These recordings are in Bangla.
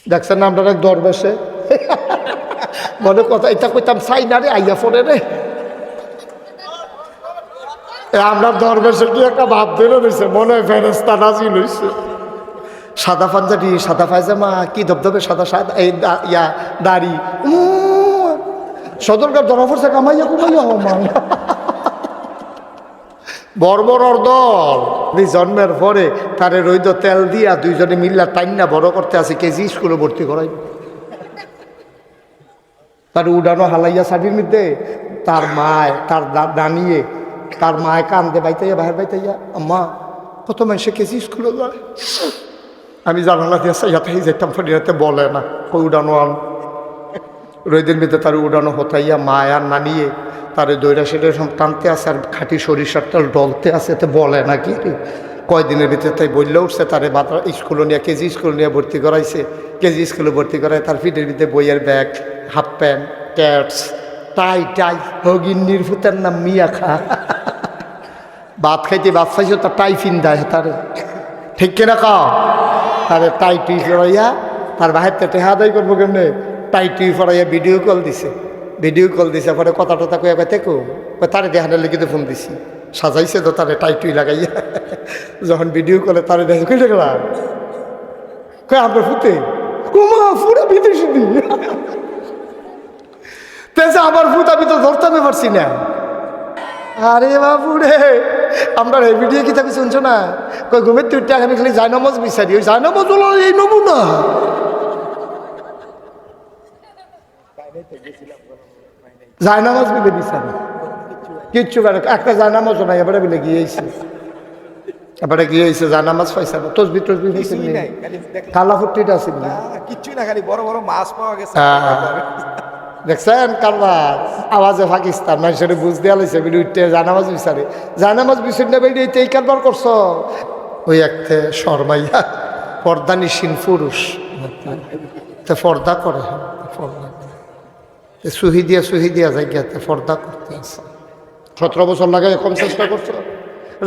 দেখছেন না আমরা এক দরবেশে মনে কথা এটা কইতাম চাই না রে আইয়া পড়ে রে আমরা দরবেশে কি একটা ভাব বেরো রয়েছে মনে হয় ফেরেস্তা নাজিল হইছে সাদা পাঞ্জাবি সাদা পায়জামা কি ধবধবে সাদা সাদা এই ইয়া দাড়ি সদরকার ধরা পড়ছে কামাইয়া কুমাইয়া মান বর্বর দল জন্মের পরে তারে রইদ তেল দিয়া দুইজনে মিল্লা টাইনা বড় করতে আছে কেজি স্কুলে ভর্তি করাই তার উডানো হালাইয়া শাড়ির মধ্যে তার মায় তার দাঁড়িয়ে তার মায় কান্দে বাইতাইয়া বাহির বাইতাইয়া আম্মা কত মানুষে কেজি স্কুলে যায় আমি জানালা দিয়ে সাইয়াতে যেতাম ফেরিয়াতে বলে না কই উডানো আন রইদের মধ্যে তার উডানো হতাইয়া মায় আর নানিয়ে তারে দৈরা সেটা টানতে আছে আর খাঁটি সরিষার তেল ডলতে আছে এতে বলে না কি কয়দিনের ভিতরে তাই বললে উঠছে তারে বাতা স্কুলে নিয়ে কেজি স্কুলে নিয়ে ভর্তি করাইছে কেজি স্কুলে ভর্তি করায় তার ফিটের ভিতরে বইয়ের ব্যাগ হাফ প্যান্ট ক্যাটস টাই টাই হগিন্নির ফুতের নাম মিয়া খা ভাত খাইতে ভাত খাইছে তার টাই ফিন্দায় তারে ঠিক কিনা কা তারে টাই টুই করাইয়া তার বাহির থেকে হাদাই করবো কেমনে টাই টুই করাইয়া ভিডিও কল দিছে পরে কথা টথা কয়ে দেখো তারে দেখানোর লেগে ফোন দিছি সাজাইছে তো তারে টাই টুই লাগাইয়া যখন ভিডিও কলে তারে দেখে কই দেখলাম কয় আপনার ফুতে কুমা পুরা বিদেশি দি তেজে আমার ফুত আমি তো ধরতে পারছি না আরে বাবু রে আমরা এই ভিডিও কি থাকি শুনছো না কই ঘুমের তুইটা আমি খালি জায়নামাজ বিচারি ওই জায়নামাজ হলো এই নমুনা জায়নামাজ মিলে বিচারি কিচ্ছু বেড়ে একটা জায়নামাজও নাই এবারে মিলে গিয়েছে এবারে গিয়েছে জায়নামাজ পাইছে না তসবি টসবি কালা ফুটিটা আছে না কিচ্ছু না খালি বড় বড় মাছ পাওয়া গেছে দেখছেন কারবার আওয়াজে পাকিস্তান মানুষের বুঝ দেওয়া লাগছে উঠতে জায়নামাজ বিচারে জায়নামাজ বিচারি না বেরিয়ে এই কারবার করছো ওই একটা শর্মাইয়া পর্দানিসীন পুরুষ পর্দা করে পর্দা সুহি দিয়া জায়গাতে পর্দা করতে আছে 17 বছর লাগাই কম চেষ্টা করছো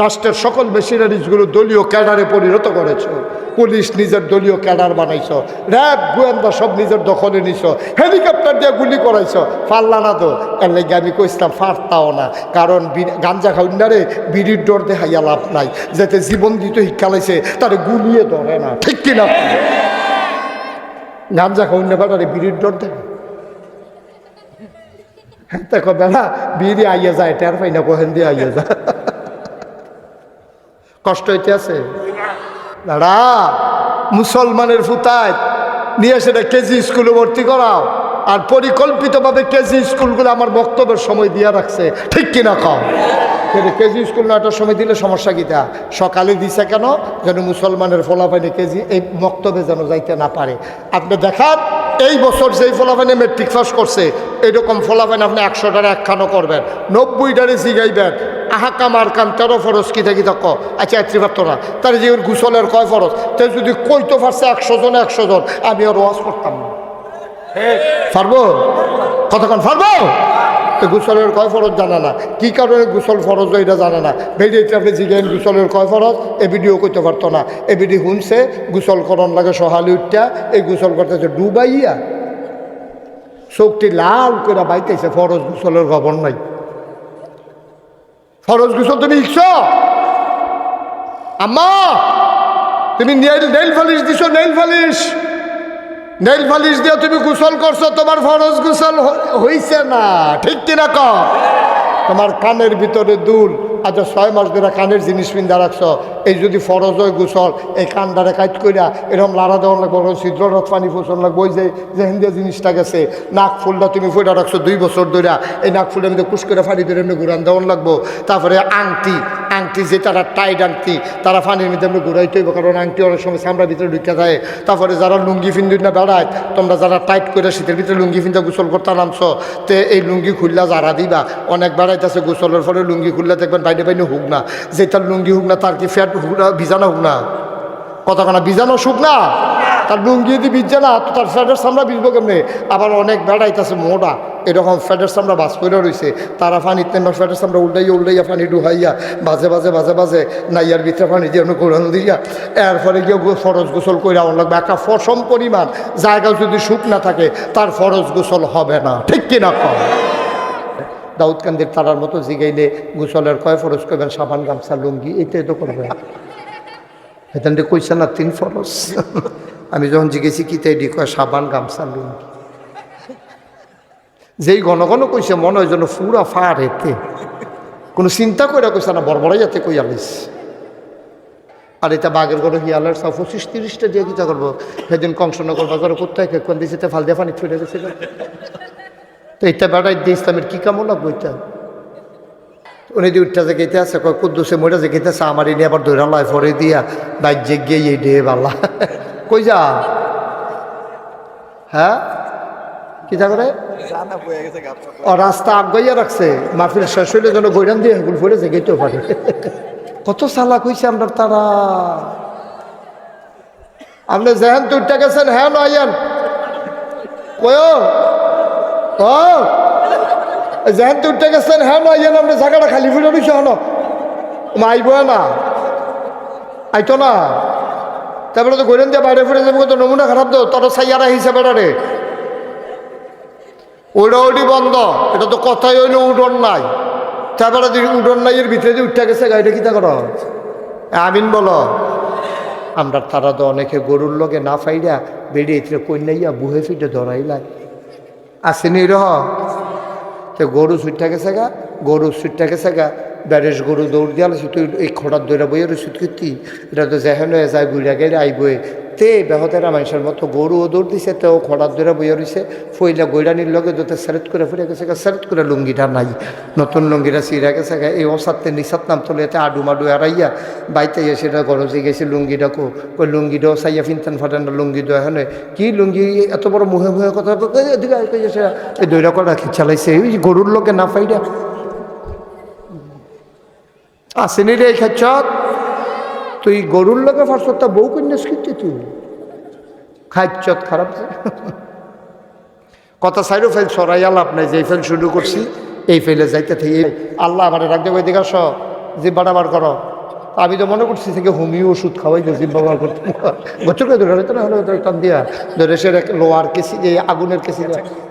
রাষ্ট্রের সকল মেশিনারিজগুলো দলীয় ক্যাডারে পরিণত করেছ পুলিশ নিজের দলীয় ক্যাডার বানাইছ র্যাব গোয়েন্দা সব নিজের দখলে নিছ হেলিকপ্টার দিয়ে গুলি করাইছ পারলা না তো এর লেগে আমি কইছিলাম ফারতাও না কারণ গাঞ্জা খাউন্ডারে বিড়ির ডর দেখাইয়া লাভ নাই যাতে জীবন দিত শিক্ষা লাইছে তারে গুলিয়ে ধরে না ঠিক কিনা গাঞ্জা খাউন্ডা বেটারে বিড়ির ডর দেয় দেখো বেড়া বিড়ি আইয়া যায় টের পাই না কোহেন দিয়ে আইয়া যায় কষ্ট হইতে আছে দাঁড়া মুসলমানের ফুতায় নিয়ে সেটা কেজি স্কুলে ভর্তি করাও আর পরিকল্পিতভাবে কেজি স্কুলগুলো আমার বক্তব্যের সময় দিয়ে রাখছে ঠিক কিনা কম কেজি স্কুল 9টার সময় দিলে সমস্যা কিটা সকালে দিছে কেন যেন মুসলমানের ফলাফাইনে কেজি এই বক্তব্যে যেন যাইতে না পারে আপনি দেখান এই বছর যেই ফলাফাইনে মেট্রিক পাস করছে এইরকম ফলাফাইন আপনি 100টার একখানো করবেন 90টারে জিগাইবেন আহাকাম আর কাম 13 ফরজ কিতা কিতা ক আচ্ছা 73টা তার যে গুসলের কয় ফরজ তাই যদি কইতে পারছে 100 জন আমি আর ওয়াজ করতাম না পারবো কতক্ষণ পারবো তো গুসলের কয় ফরজ জানা না কি কারণে গুসল ফরজ এটা জানা না ভিডিওতে আপনি জিগেন গুসলের কয় ফরজ এ ভিডিও করতে পারতো না এ ভিডিও শুনছে গুসল করণ লাগে সহালি উঠটা এই গুসল করতেছে ডুবাইয়া চোখটি লাল করে বাইতেছে ফরজ গুসলের খবর নাই ফরজ গুসল তুমি ইচ্ছ আম্মা তুমি নেইল ফালিশ দিছো নেইল ফালিশ দিয়ে তুমি গোসল করছো তোমার ফরজ গোসল হইছে না ঠিক কিনা ক তোমার কানের ভিতরে দুল আচ্ছা 6 মাস ধরে কানের জিনিস পিন্ধা রাখছো এই যদি ফরজ হয় গোসল এই কানটারে কাইট কইরা এরকম লাড়া দেওয়ান লাগবো ছিদ্ররথ পানি ফোসন লাগবো ওই যে হিন্দিয়া জিনিসটা গেছে নাক ফুলটা তুমি ফুটা রাখছো 2 বছর ধরে এই নাক ফুলের মধ্যে কুশ করে ফানি ধরে এমনি ঘুরান দেওয়ান লাগবো তারপরে আংটি যে তারা টাইট আংটি তারা ফানির মধ্যে এমনি ঘুরাইতে হইব কারণ আংটি অনেক সময় চামড়ার ভিতরে ঢুকে যায় তারপরে যারা লুঙ্গি ফিন্দুর না বেড়ায় তোমরা যারা টাইট করে শীতের ভিতরে লুঙ্গি ফিন্দা গোসল করতে নামছো তে এই লুঙ্গি খুললা যারা দিবা অনেক বেড়াইতেছে গোসলের ফলে লুঙ্গি খুললে দেখবেন বাইরে হুক না যে তার লুঙ্গি হুক না তার কি ফ্যাট হুক না ভিজানো হুক না কতখানা ভিজানো শুক না তার লুঙ্গি যদি ভিজছে না তো তার ফ্যাটের সামনে ভিজবো কেমনি আবার অনেক বেড়াইতেছে মোটা এরকম ফ্যাটের সামরা বাস করে রয়েছে, তারা পানির তেমন ফ্যাটের সামরা উল্টাইয়া পানি ডুহাইয়া বাজে নাইয়ার ভিতরে পানি দিয়ে কোরআন দিয়া এরপরে গিয়ে ফরজ গোসল করে আমার লাগবে। একটা ফসম পরিমাণ জায়গা যদি সুখ না থাকে তার ফরজ গোসল হবে না, ঠিক কিনা কম? দাউদকান্দির তারার মতো জিগাইলে গোসলের কয় ফরজ করবেন? সাবান, গামছা, লুঙ্গি, এইটাই তো করবে। এখান থেকে কইছে না 3 ফরজ। আমি যখন জিজ্ঞেসি কি তাই কয় সাবান, গামছা, লুঙ্গি। যেই ঘন কইছে মনে হয় যেন পুরা ফার এতে কোনো চিন্তা করে কইছে না, বড় যাতে কই আলিস। আর এটা বাঘের ঘরে হিয়ালের 25-30টা দিয়ে কিতা করবো? সেদিন কংসনগর বাজারে কোথায় কোন দিয়েছে ফাল দিয়ে পানি ছুটে গেছিল। তো এটা বেড়াই দিয়ে ইসলামের কী কামো লাগবো? এটা উনি যে উঠটা যে গেতে আছে কয় কুদ্দুসে মইটা যে গেতেছে আমার এনে আবার দৈরা লয় ফরে দিয়া বাইর গিয়ে এই ডে বাল্লা কই যা। হ্যাঁ কিতা করে ও রাস্তা আগাইয়া রাখছে, মাহফিল শেষ হইলে যেন গৈরান দিয়ে হেগুল ফরে যে গেতেও পারে। কত চালাক হইছে আমরা তারা। আপনি যেহেন তো উঠটা গেছেন, হ্যাঁ নয়েন কয় ও যেহেন তো উঠতে গেছেন, হ্যাঁ নয়েন আপনি জায়গাটা খালি ফুটে রয়েছে হন আইব না, আইতো না। তারপরে তো গৈরান দিয়ে বাইরে ফুটে যাবো, তো নমুনা খারাপ তো তোর সাইয়ারা হিসেবে রে ওইটা ওইটি বন্ধ। এটা তো কথাই হইলো উডন নাই। তারপরে উডন নাই এর ভিতরে যে উঠতে গেছে গাড়িটা কিতা করো? আমিন বলো। আমরা তারা তো অনেকে গরুর লগে না ফাইরা বেরিয়ে কন্যাইয়া বুহে ফিটে ধরাইলাই আসেনি রহ। তো গরু ছুটটা গেছে গা ব্যারেস গরু দৌড় দিয়াল তুই এই খোঁড়ার দৌড়া বইয়ের সুত কীর্তি এটা তো যেহেন হয়ে যায় গুড়া গেলে আইবই তে বেহতেরা মানুষের মতো গরুও দৌড় দিছে, তো খোঁড়ার দৌড়া বইয়া রয়েছে ফইলা গৈরানির লগে যত সেরেট করে ফুরে গেছে সেরেট করে লুঙ্গিটা নাই, নতুন লুঙ্গিটা চিরা গেছে গা। এই অসাতে নিসাত নাম তোলে এতে আডু মাডু এড়াইয়া বাইতে সেটা গরজে গেছে লুঙ্গিটাকো ওই লুঙ্গিটাও চাইয়া ফিনতেন ফাটেন না লুঙ্গি দোয়া হলে কি লুঙ্গি এত বড় মুহে কথা এই দৈরা করা চালাইছে ওই গরুর লোকে না ফাইডা আসেনি রে খাচ্ছ তুই গরুর লোকে ফার্স্ট বউ কন্যাস কিন্তু তুই খাচ্ছ খারাপ কথা সাইডও ফেল সরাই আলাপ নাই, যে ফেল শুরু করছি এই ফেলে যাইতে থেকে আল্লাহ আমার রাখতে বই দিকে আস জিব্বাটা বার করো। আমি তো মনে করছি থেকে হোমিও ওষুধ খাওয়াই তো জিব্বা বার করতে বছরকে ধরে হয়তো না হলে টান দিয়া ধরে সে লোহার কেসি দিয়ে আগুনের কেসি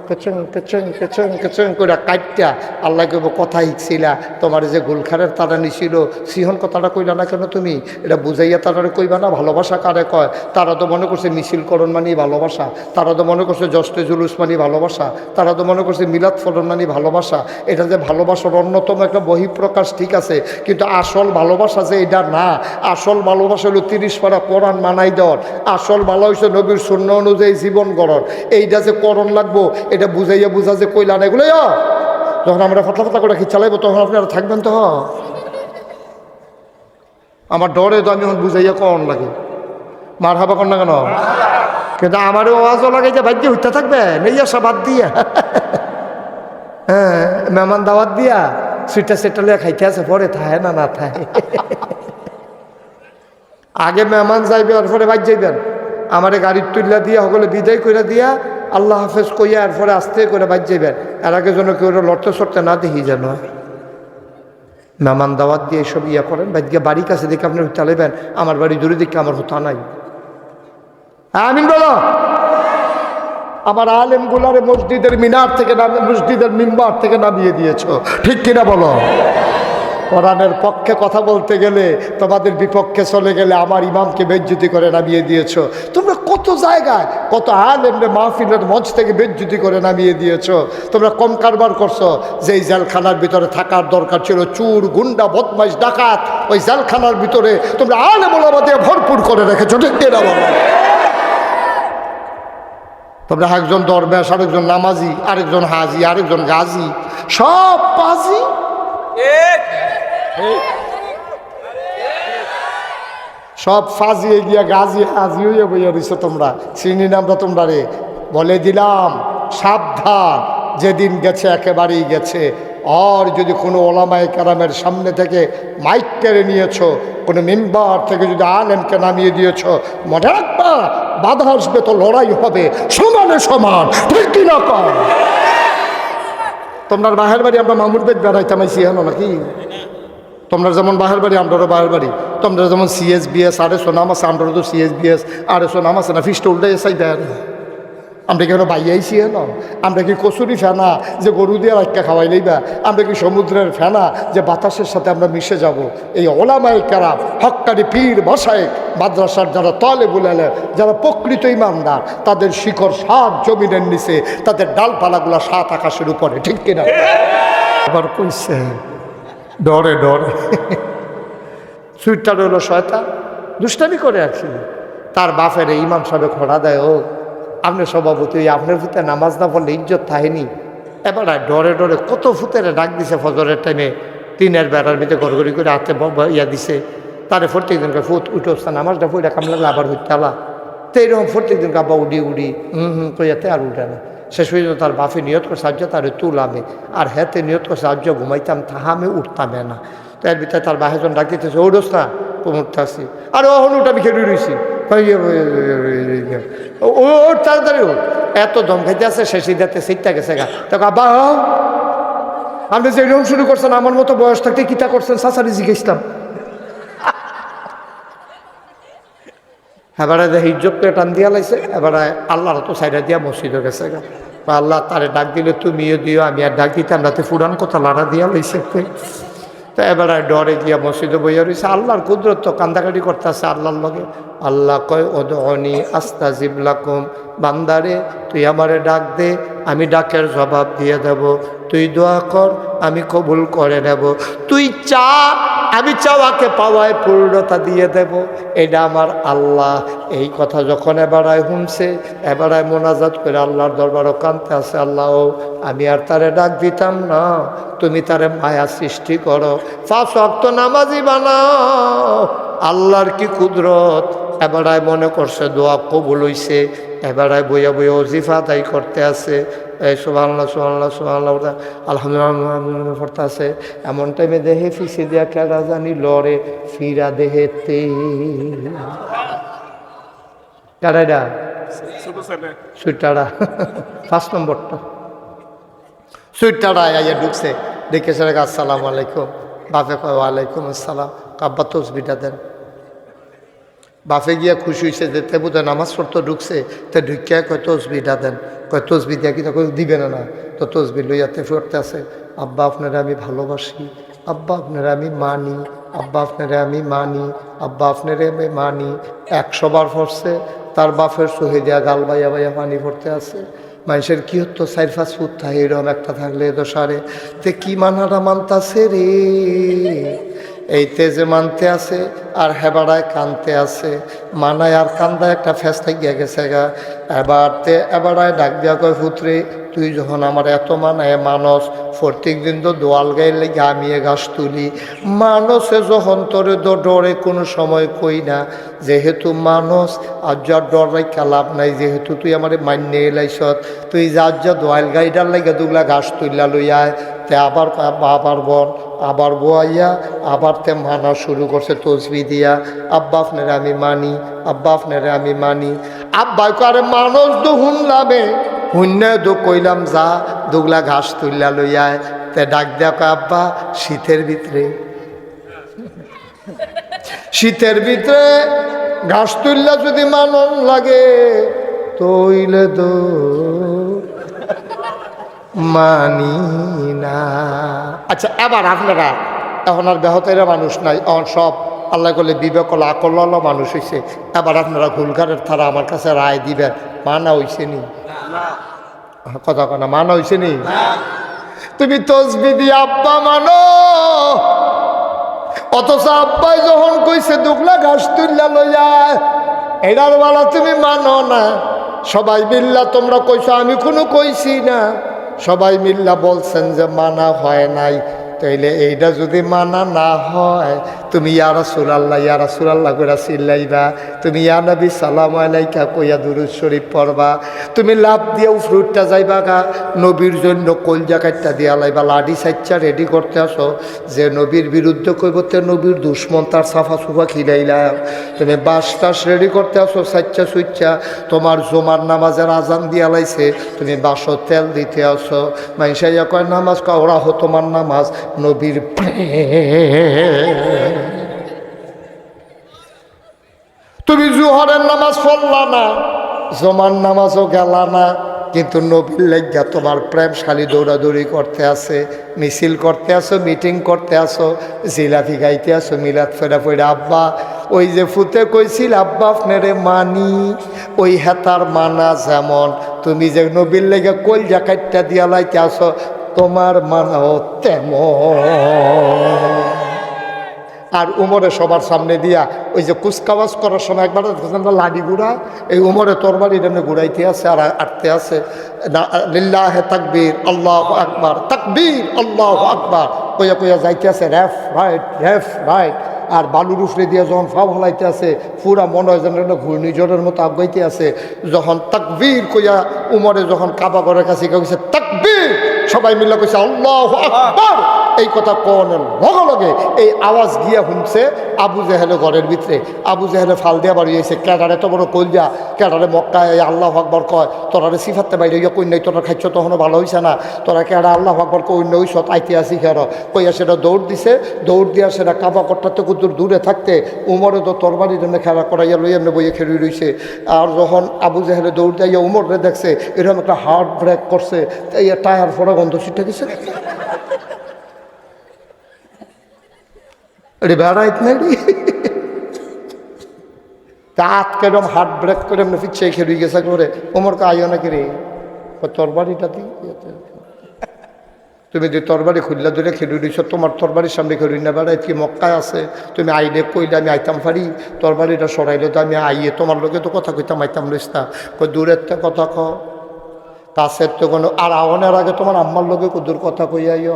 কেচং কেচং কেচং কেচং করে কাটটা আল্লাহ কইব কথা শিখছিলা তোমার যে গোলখারের তারা নিছিল সিহন কথাটা কইলা না কেন তুমি? এটা বুঝাইয়া তারা কইবা না ভালোবাসা কারে কয়? তারা তো মনে করছে মিছিলকরণ মানে ভালোবাসা, তারা তো মনে করছে জস্তে জুলুস মানে ভালোবাসা, তারা তো মনে করছে মিলাদ ফরণ মানে ভালোবাসা। এটা যে ভালোবাসার অন্যতম একটা বহিঃপ্রকাশ ঠিক আছে, কিন্তু আসল ভালোবাসা যে এটা না। আসল ভালোবাসা হলো 30 পারা কোরআন মানাই দেওয়ার, আসল ভালোবাসা নবীর সুন্নাহ অনুযায়ী জীবন গড়ার। এইটা যে করণ লাগবো এটা বুঝাইয়া বুঝা যে কইলা না এগুলো যখন আমরা ফাতলা করে কি চালাইবো তখন আপনারা থাকবেন তো। আমার ডরে তো আমি এখন বুঝাইয়া করণ লাগে মার হাবা কর না কেন, কিন্তু আমারও আওয়াজও লাগে যে ভাগ্যে হইতে থাকবে নেই আসা বাদ দিয়া হ্যাঁ মেহমান দাওয়াত দিয়া সুইটা সেটা লিয়া খাইতে আছে পরে থায় না না থায়। আগে মেহমান যাইবে আর পরে বাদ যাইবেন, আমারে গাড়ির তুল্লা দিয়া সকলে বিদায় করে দিয়া আল্লাহ হাফেজ কইয়া আর পরে আস্তে করে বাদ যাইবেন। এর আগে যেন কেউ লড়তে সরতে না দেখি যেন মেহমান দাওয়াত দিয়ে এইসব ইয়া করেন। বাদ গিয়ে বাড়ির কাছে দেখে আপনি চালাইবেন, আমার বাড়ি দূরে দেখে আমার হতা নাই। আমিন বলো। আমার আলেম গুলারে মসজিদের মিনার থেকে মসজিদের মিম্বার থেকে নামিয়ে দিয়েছ, ঠিক কিনা বলো? কোরআনের পক্ষে কথা বলতে গেলে তোমাদের বিপক্ষে চলে গেলে আমার ইমামকে বেজ্জুতি করে নামিয়ে দিয়েছ। তোমরা কত জায়গায় কত আলেমরে মাহফিলের মঞ্চ থেকে বেজ্জুতি করে নামিয়ে দিয়েছ। তোমরা কম কারবার করছো। যেই জেলখানার ভিতরে থাকার দরকার ছিল চুর গুন্ডা বদমাইশ ডাকাত, ওই জেলখানার ভিতরে তোমরা আলেম ওলামা দিয়ে ভরপুর করে রেখেছো, ঠিক কিনা বলো? তোমরা একজন দরবেশ, আরেকজন নামাজি, আরেকজন হাজি, আরেকজন গাজী, সব পাজি। সব ফাজিয়ে গিয়া গাজী হাজি হইয়া বইয়া রইছো তোমরা। চিনি না আমরা তোমরা রে, বলে দিলাম সাবধান, যেদিন গেছে একেবারেই গেছে। আর যদি কোনো ওলামায়ে কেরামের সামনে থেকে মাইক কেড়ে নিয়েছো, কোনো মেম্বার থেকে যদি আলেমকে নামিয়ে দিয়েছ, মনে রাখবা বাধা আসবে তো লড়াই হবে সমানে সমান, ঠিক কিনা কর? তোমরা বাহের বাড়ি আমরা মামুর বেদ বেড়াইতাম আইসি হলো নাকি? তোমরা যেমন বাহের বাড়ি আমরারও বাহের বাড়ি, তোমরা যেমন CSBS আড়াইশো নাম আছে, আমরারও তো CSBS আড়াইশো নাম আছে না? ফিসটা উল্টাই চাই দেয় আমরা কি বাইয়াইছি হলো? আমরা কি কচুরি ফেনা যে গরু দিয়ে রাখা খাওয়াই লইবা? আমরা কি সমুদ্রের ফেনা যে বাতাসের সাথে আমরা মিশে যাব? এই ওলামায়ে কেরাম, হক্কানি পীর মশায়েখ, মাদ্রাসার যারা তলে বুলালে, যারা প্রকৃত ইমানদার, তাদের শিকড় 7 জমিনের নিচে, তাদের ডালপালাগুলা 7 আকাশের উপরে, ঠিক কিনা? আবার কইছে ডরে ডরে সুইটটা হলো শয়তান, দুষ্টামি করে আছি। তার বাপের ইমাম সাহেব খোড়া দেয়, ও আপনার সভাপতি, আপনার ভূতে নামাজ না পড়লে ইজ্জত থাকেনি। এবার ডরে ডরে কত ভূতের ডাক দিছে ফজরের টাইমে, টিনের বেড়ার ভিতরে গড়গড়ি করে হাতে ইয়া দিছে। তারে প্রত্যেক দিনকে ফুট উঠে নামাজটা পড়ে কাম লাগলে আবার হইতে আলা। তো এইরকম প্রত্যেক দিনকে আবার উডি উডি কইয়াতে আর উঠে না। শেষ পর্যন্ত তার বাপে নিয়ত করে সাহায্য তারে তুলামে, আর হেতে নিয়ত করে সাহায্য ঘুমাইতাম তাহামে উঠতামে না। তো এর ভিতরে তার বাহেজন ডাক দিতেছে, ওডোস না উঠতে আসি, আর ওহন উঠে আমি খেলে রয়েছি, ও তাড়াতাড়ি হোক। এত দম খাইতে আছে, সে সিদ্ধাতে সিটটা গেছে গা। তখন আব্বা আপনি যে এরকম শুরু করছেন, আমার মতো বয়স থাকতে কিতা করছেন সাসারি জিজ্ঞেসলাম। এবারে দেখে ইজ্জত পেয়ে টান দিয়া লাইছে। এবারে আল্লাহর তো সাইডা দিয়া মসজিদে গেছে গা। আল্লাহ তারে ডাক দিলে তুমিও দিও, আমি আর ডাক দিতাম রাতে ফুরান কথা লাড়া দিয়া লাইছে। তো এবারে ডরে গিয়া মসজিদে বইয়া রয়েছে। আল্লাহর কুদরত তো কান্দাকাটি করতে আছে আল্লাহর লগে। আল্লাহ কয় উদউনি আস্তাজিব লাকুম, বান্দারে তুই আমারে ডাক দে, আমি ডাকের জবাব দিয়ে দেব। তুই দোয়া কর, আমি কবুল করে নেব। তুই চা, আমি চাওয়াকে পাওয়ায় পূর্ণতা দিয়ে দেব। এটা আমার আল্লাহ। এই কথা যখন এবারায় শুনছে, এবারায় মোনাজাত করে আল্লাহর দরবারও কানতে আছে, আল্লাহ আমি আর তারে ডাক দিতাম না, তুমি তারে মায়া সৃষ্টি করো, 5 ওয়াক্ত নামাজি বানাও। আল্লাহর কি কুদরত। এবারায় মনে করছে দোয়া কবুল হইছে। এবারায় বইয়া বইয়া ওজিফা আদায় করতে আছে। এই সুবহানাল্লাহ সুবহানাল্লাহ সুবহানাল্লাহ আলহামদুলিল্লাহ পড়তে আছে। এমন টাইমে দেহে ফিসে দিয়া কেডা জানি লড়ে ফিরা দেহেতে। কেডা? সুইটারা 5 নম্বরটা। সুইটারা আইয়া ঢুকছে, দেখেছে আসসালামু আলাইকুম। বাপে কয় ওয়ালাইকুম আসসালাম। কাব্বা তসবিটা দেন। বাপে গিয়া খুশি হয়েছে যে তে বোধহয় নামাজ পড়তে ঢুকছে, তে ঢুকিয়া কয় তসবিটা দেন। কয় তসবি দিয়া কি তখন দিবে না? না তো তসবি লইয়াতে পড়তে আছে। আব্বা আপনারা আমি ভালোবাসি, আব্বা আপনারা আমি মানি, আব্বা আপনারা আমি মানি, আব্বা আপনারা আমি মানি। 100 বার পড়ছে। তার বাপের সহে দিয়া গাল বাইয়া বাইয়া পানি পড়তে আছে। মানুষের কি হতো 4-5 ফুট থাকে, এরকম একটা থাকলে তো সারে তে কি মানাটা মানতাছে রে। এই তেজে মানতে আছে আর হেবাড়ায় কানতে আছে। মানায় আর কান্দায় একটা ফেস্তাই গিয়া গেছে গা। এবারায় ডাক দিয়া কয় পুত্রে, তুই যখন আমার এত মানায় মানস, প্রত্যেক দিন তো দোয়াল গায়ে লেগে আমি গাছ তুলি, মানুষে যখন তোরে ডরে কোনো সময় কই না, যেহেতু মানুষ আর যার ডর রাখা লাভ নাই, যেহেতু তুই আমার মান্য এলাইছত, তুই যার যা দোয়াল গাইডার লাগে দুগুলা ঘাস তুললা লইয়ায়। তে আবার বন আবার বোয়াইয়া আবার তে মানা শুরু করছে তসবি দিয়া। আব্বা আপনারে আমি মানি, আব্বা আপনারে আমি মানি। আব্বা করে মানুষ তো শুনলামে, শূন্য তো কইলাম যা দুগলা ঘাস তুললা লইয়ায়। তে ডাক দেয়া কয় আব্বা শীতের ভিতরে ঘাস তুললা যদি মানন লাগে তইলে তো মানি না। আচ্ছা এবার আপনারা এখন আর বেহতেরা মানুষ নাই, এখন সব আল্লাহ করলে বিবেক হলো আকল মানুষ হয়েছে। এবার আপনারা ঘুলঘাটের থারা আমার কাছে রায় দিবেন, মানা হইছে নি? কথা কনা মানা হইছে নি? তুমি তসবি দিয়ে আব্বা মানো, অথচ আব্বাই যখন কইছে দুগলা ঘাস তুললা লইয়া, এটার বেলা তুমি মানো না। সবাই মিল্লা তোমরা কইছো, আমি কোনো কইছি না। সবাই মিল্লা বলছেন যে মানা হয় নাই। তাইলে এইটা যদি মানা না হয় তুমি ইয়া রাসূলুল্লাহ করে চিল্লাইবা, তুমি ইয়া নবী সালাম আলাইকা কইয়া দুরূদ শরীফ পড়বা, তুমি লাভ দিয়েও ফ্রুটটা যাইবা গা নবীর জন্য কলজা কাটটা দিয়া লাইবা, লাডি সাইচ্চা রেডি করতে আসো, যে নবীর বিরুদ্ধে কইব তে নবীর দুশ্মন তার সাফা সুফা খিলাইলাম, তুমি বাস টাস রেডি করতে আসো সাইচ্চা সুইচ্চা, তোমার জমার নামাজের আজান দিয়া লাইছে তুমি বাসো তেল দিতে আসো, মাইসাইয়া কয় নামাজ কা ওরা হো তোমার নামাজ নবীর তুমি জোহরের নামাজ পড়লা না, জমার নামাজও গেলা না, কিন্তু নবীর লেগা তোমার প্রেমশালী দৌড়াদৌড়ি করতে আছে, মিছিল করতে আসো, মিটিং করতে আসো, জিলাপি গাইতে আসো, মিলাদ ফেরা ফেরা আব্বা ওই যে ফুতে কইছিল আব্বা আপনারে মানি, ওই হেতার মানা যেমন তুমি যে নবীর লেগে কলজা কাটটা দিয়া লাইতে আসো তোমার মানাও তেমন। আর উমরে সবার সামনে দিয়া ওই যে কুচকাওয়াজ করার সময় একবার লাডি গুড়া এই উমরে তরবারি এনে ঘুরাইতে আছে আর আটতে আছে লিল্লাহে তাকবীর আল্লাহু আকবার, তাকবীর আল্লাহু আকবার কইয়া কইয়া যাইতে আছে রেফ রাইট। আর বালুর উফরে দিয়ে যখন ফাও হলাইতে আছে পুরা মনে হয় যেন ঘূর্ণিঝড়ের মতো আগাইতে আছে, যখন তাকবীর কইয়া উমরে যখন কাবা ঘরের কাছে কইছে তাকবীর, সবাই মিলে কইছে আল্লাহু আকবার, এই কথা কোনের লগে লগে এই আওয়াজ গিয়া শুনছে আবু জেহেলে ঘরের ভিতরে, আবু জেহেলে ফাল দিয়া বাড়ি হয়েছে, ক্যাডারে তো বড় কলজা, ক্যাডারে মক্কায় আল্লাহু আকবার কয়, তোরারে সিফাতে বাইরে হইয়া কই নাই, তোরা খাইছ তখনও ভালো হইছে না, তোরা ক্যাডা আল্লাহু আকবার কই নই সত আইতে আসি খের কইয়া সেটা দৌড় দিছে, দৌড় দিয়া সেটা কাবা করতে কুদুর দূরে থাকতে উমরে তো তরবারির জন্য খেলা করাইয়া লই এমনি বইয়ে খেলি রইছে। আর যখন আবু জেহেলে দৌড় দিয়া উমরে দেখছে এরকম একটা হার্ট ব্রেক করছে, এই টায়ার ফোড়া গন্ধ ছিটে গেছে, বেড়াইত নাই দাঁত কেরম হার্ট ব্রেক করে এমনি পিছিয়ে খেলি গেছে করে ওমর কা আইও নাকি রে তরবারিটা দি, তুমি যে তরবারি খুললা ধরে খেলু দিছ তোমার তরবারির সামনে খেলুই না বেড়াই কি মক্কায় আছে, তুমি আইলে কইলে আমি আইতাম পারি, তরবারিটা সরাইলে তো আমি আইয়ে তোমার লোকে তো কথা কইতাম আইতাম লইস না, কই দূরের তো কথা ক কাছের তো কোনো, আর আওয়ানের আগে তোমার আম্মার লোকে কুদুর কথা কইয়াইও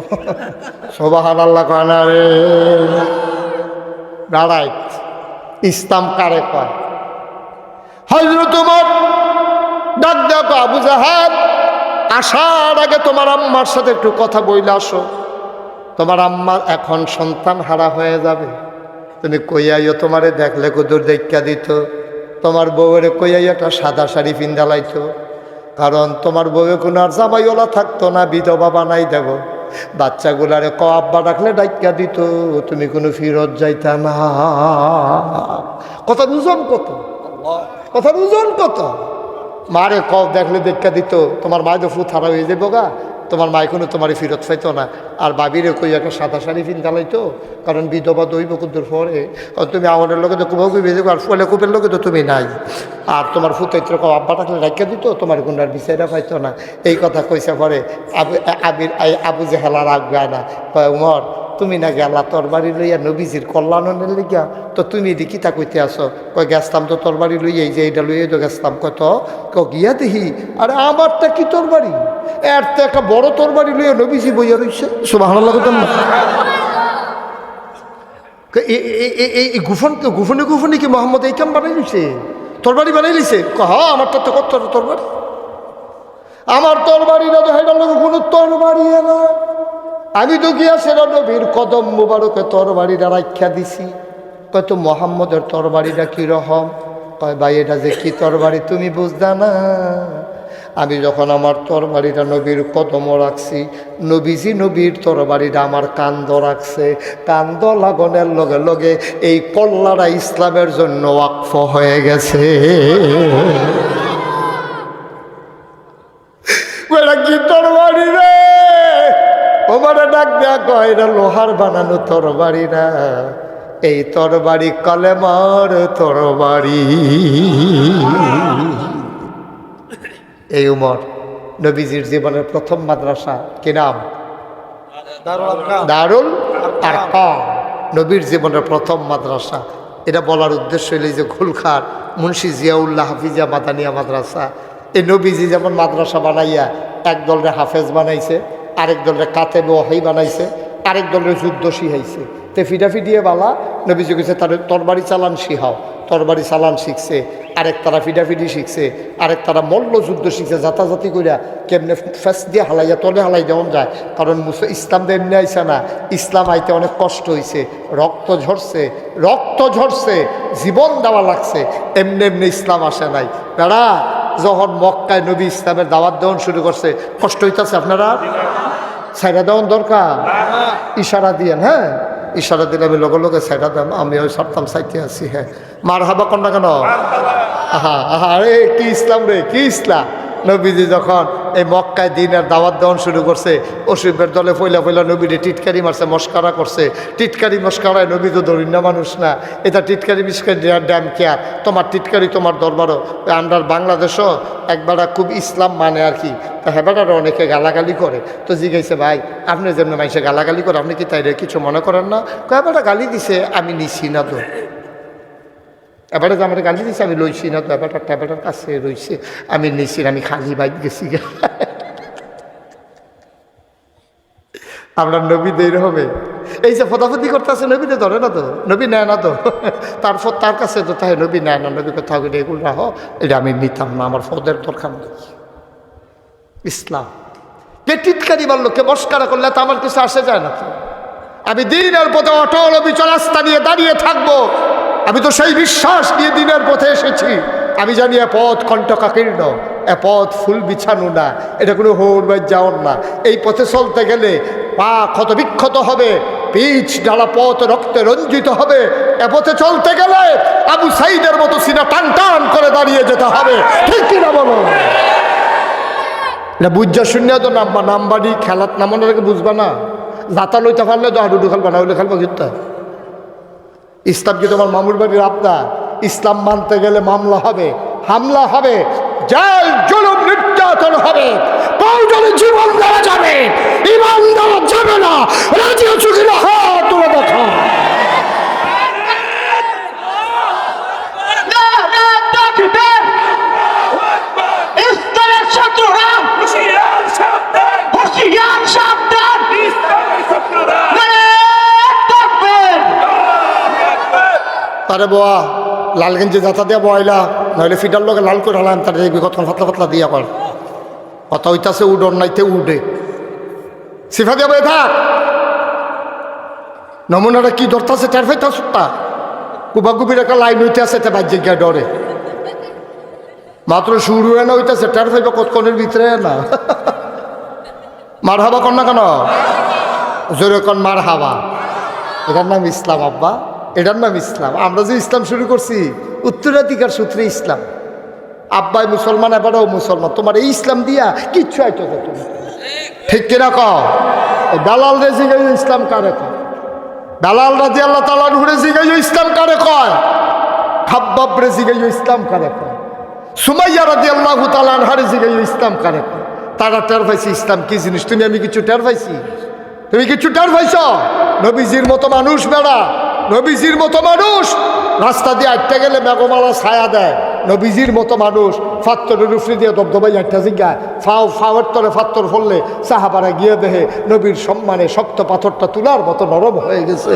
সুবহানাল্লাহ কানা রে দাঁড়াই। ইসলাম কারে কয়? হযরত ওমর ডাক দেখো আবু জাহেল আসার আগে তোমার আম্মার সাথে একটু কথা বইলে আসো, তোমার আম্মার এখন সন্তান হারা হয়ে যাবে, তুমি কইয়াইও তোমারে দেখলে কুদুর দেখা দিত, তোমার বউয়ের কইয়াই একটা সাদা শাড়ি পিন্দালাইতো, কারণ তোমার বউয়ে কোনো আর জামাইওয়ালা থাকতো না, বিধবা বানাই দেব, বাচ্চাগুলারে ক আব্বা ডাকলে ডাইকা দিত, তুমি কোনো ফিরত যাইতা না। কথা দুজন কত, কথা দুজন কত, মারে ক দেখলে দেখা দিত, তোমার মায় তো ফুট হারা হয়ে যাবো গা, তোমার মায় কোনো তোমারই ফিরত পাইতো না, আর বাবিরে কই একটা সাদা শাড়ি পিন্ধালাইতো, কারণ বিধবা দইব কুদ্দুর পরে, কারণ তুমি আমাদের লোকে তো কুবাও কুবি আর ফুলে কুপের লোকে তো তুমি নাই, আর তোমার ফুতাইত্র আব্বা টাকলে রাখিয়া দিত, তোমার গুন্ডার বিচাইরা পাইতো না। এই কথা কইছে পরে আবু জেহেল রাগ গায় না, কয় উমর তুমি না গেলা তরবারি লইয়া নবীজির কল্যাণের লিগা, তো তুমি এদি কিতা কইতে আসো, কয় গেছতাম তো তরবারি লইয়া, এই যে এইটা লইয়াই তো গেছতাম, কয় তো গিয়া দেখি আরে আমারটা কি তরবারি, এর তো একটা বড় তরবারি লইয়া নবীজি বইয়া রইছে, সুবহানাল্লাহ কইতাম না। এই গুফনে গুফনে কি মোহাম্মদ এই কাম বানাই লইছে, তরবারি বানাই লইছে, হ্যাঁ আমারটা তো কত তরবারি, আমার তরবারি না তো হেটার লোক কোনো তরবারি না, আমি তো গিয়া সেটা নবীর কদম মুবারকে তরবারিটা রাখ্যা দিছি, কয় তো মোহাম্মদের তরবারিটা কীরকম, কয় ভাই এটা যে কি তরবারি তুমি বুঝদা না, আমি যখন আমার তরবারিটা নবীর কদম রাখছি, নবীজি নবীর তরবারিটা আমার কান্দ রাখছে, কান্দ লাগনের লগে লগে এই কল্লাটা ইসলামের জন্য ওয়াকফ হয়ে গেছে। কি তরবারি রে, ওমারে ডাক দেয়া কয় এটা লোহার বানানো তরবারি না, এই তরবারি কলেমার তরবারি। এই উমর নবীজির জীবনের প্রথম মাদ্রাসা কি নাম? দারুল আরকাম, নবীর জীবনের প্রথম মাদ্রাসা। এটা বলার উদ্দেশ্য হইল যে খুলখার মুন্সি জিয়াউল্লাহ হাফিজা মাদানিয়া মাদ্রাসা, এই নবীজি যেমন মাদ্রাসা বানাইয়া এক দলরে হাফেজ বানাইছে, আরেক দলরে কাতেবে ওয়াহি বানাইছে, আরেক দলের যুদ্ধ শিখাইছে। তে ফিডাফিডিয়ে বালা নবীজি কইছে তার তরবারি চালান শিখাও, তরবারি চালান শিখছে। আরেক তারা ফিডাফিডি শিখছে, আরেক তারা মল্ল যুদ্ধ শিখছে, জাতাজাতি করিয়া কেমনে ফেস দিয়ে হালাইয়া তলে হালাই দেওয়া যায়। কারণ ইসলাম তো এমনি আইসে না, ইসলাম আইতে অনেক কষ্ট হয়েছে, রক্ত ঝরছে, রক্ত ঝরছে, জীবন দেওয়া লাগছে, এমনি এমনি ইসলাম আসে নাই। বেড়া যখন মক্কায় নবী ইসলামের দাওয়াত দেওয়ান শুরু করছে, কষ্ট হইতেছে আপনারা? সাইডা দেওয়ান দরকার, ইশারা দিয়েন। হ্যাঁ, ইশারা দিলে আমি লগে লগে সাইডা দাম, আমি ওই সপ্তাম সাইতে আছি। হ্যাঁ, মার হাবা কন্যা কেন? আহা আহা, রে কি ইসলাম রে, কি ইসলাম! নবীজি যখন এই মক্কায় দিনের দাওয়াত দেওয়ান শুরু করছে, অসুবের দলে ফইলা ফইলা নবীরে টিটকারি মারছে, মস্কারা করছে। টিটকারি মস্কারায় নবী তো দরিদ্র মানুষ না, এটা টিটকারি মিসকারি ড্যাম কেয়ার। তোমার টিটকারি তোমার দরবারও। আমরা বাংলাদেশও একবার খুব ইসলাম মানে আর কি, তা হেবাটারও অনেকে গালাগালি করে। তো জিজ্ঞাসা ভাই আপনি যেমন মানুষে গালাগালি করে, আপনি কি তাই কিছু মনে করেন না? এবারটা গালি দিছে, আমি নিছি না তো। এবারে যে আমার গালি দিছে আমি লইছি না তো, এবারটা ট্যাবেটার কাছে রইছে, আমি নিছি না, আমি খালি বাইক গেছি। আমরা নবী দের হবে এই যে ফতাফতি করতেছে, নবীতে ধরে না তো, নবী নেয় না তো, তারপর তার কাছে তো তাই নবী নেয় না। নবী কোথাও গেলে এগুলো রাখো, এটা আমি নিতাম না, আমার ফদের দরকার নেই। ইসলাম কে টিটকারি বললো, কে মস্কারা করলে তো আমার কিছু আসে যায় না তো। আমি দিনের পথে অটল অবিচল আস্থা নিয়ে দাঁড়িয়ে থাকবো। আমি তো সেই বিশ্বাস নিয়ে দিনের পথে এসেছি। আমি জানি এ পথ কণ্টকাকীর্ণ, এ পথ ফুল বিছানো না, এটা কোনো হোর যাওয়ার না। এই পথে চলতে গেলে পা ক্ষত বিক্ষত হবে, পিচ ঢালা পথ রক্তে রঞ্জিত হবে। এ পথে চলতে গেলে আবু সাইদের মতো সিনা টান টান করে দাঁড়িয়ে যেতে হবে। ঠিক কিনা বলো? এটা বুঝা শূন্য তো নামবাড়ি খেলাত নামানোর আগে বুঝবা না। যাতা লইতে পারলে তো হাডুডু খেলবা, না হলে খেলবা কিন্তু। ইসলাম কি তোমার মামুর বাড়ির আপনার? ইসলাম মানতে গেলে মামলা হবে, হামলা হবে, জেল জুলুম নির্যাতন হবে, প্রয়োজনে জীবন দেওয়া যাবে, ইমান দেওয়া যাবে না। রাজি আছো কিনা হাত তুলে দেখো। তারে বোয়া লালগঞ্জে যাতা দিয়া বয়লা, নইলে ফিটার লোকে লাল করে হলাম, তার দেখবি কত পাতলা পাতলা দিয়া কর কথা হইতাছে, উডর নাইতে উডে সিফা দিয়া বয়ে থাক। নমুনাটা কি ধরতেছে টের পাইতাছ? কুবাকুবির একটা লাইন হইতে আছে, তে বাজ্যে গিয়া ডরে মাত্র শুরু হয় না হইতেছে, টের পাইবা কতক্ষণের ভিতরে না। মার হাবা কর না কেন? জোরে কন মার হাবা। এটার নাম ইসলাম আব্বা, এটার নাম ইসলাম। আমরা যে ইসলাম শুরু করছি উত্তরাধিকার সূত্রে ইসলাম। আব্বাই মুসলমান, এবারও মুসলমান, তোমার এই ইসলাম দিয়া কিচ্ছু আইতো তুমি। ঠিক কিনা কও? দালাল রে জিগাই ইসলাম কারে কয়? দালাল রাজি আল্লাহ তাআলা নুরে জিগাই ইসলাম কারে কয়? খাব্বাব রে জিগাই ইসলাম কারে কয়? সুমাইয়া রাদিয়াল্লাহু তাআলা আনহারে জিগাই ইসলাম কারে কয়? তারা টের পাইছে ইসলাম কি জিনিস। তুমি আমি কিছু টের পাইছি? তুমি কিছু টের পাইছ? নবীজির মতো মানুষ বেড়া, নবীজির মতো মানুষ রাস্তা দিয়ে আটটা গেলে মেঘমালা ছায়া দেয়। নবীজির মতো মানুষ ফাত্তরের উফরি দিয়ে দবদবাই আটটা জিগায়, ফাওয়ার তলে ফাত্তর ফললে সাহাবারা গিয়ে দেহে নবীর সম্মানে শক্ত পাথরটা তুলার মতো নরম হয়ে গেছে।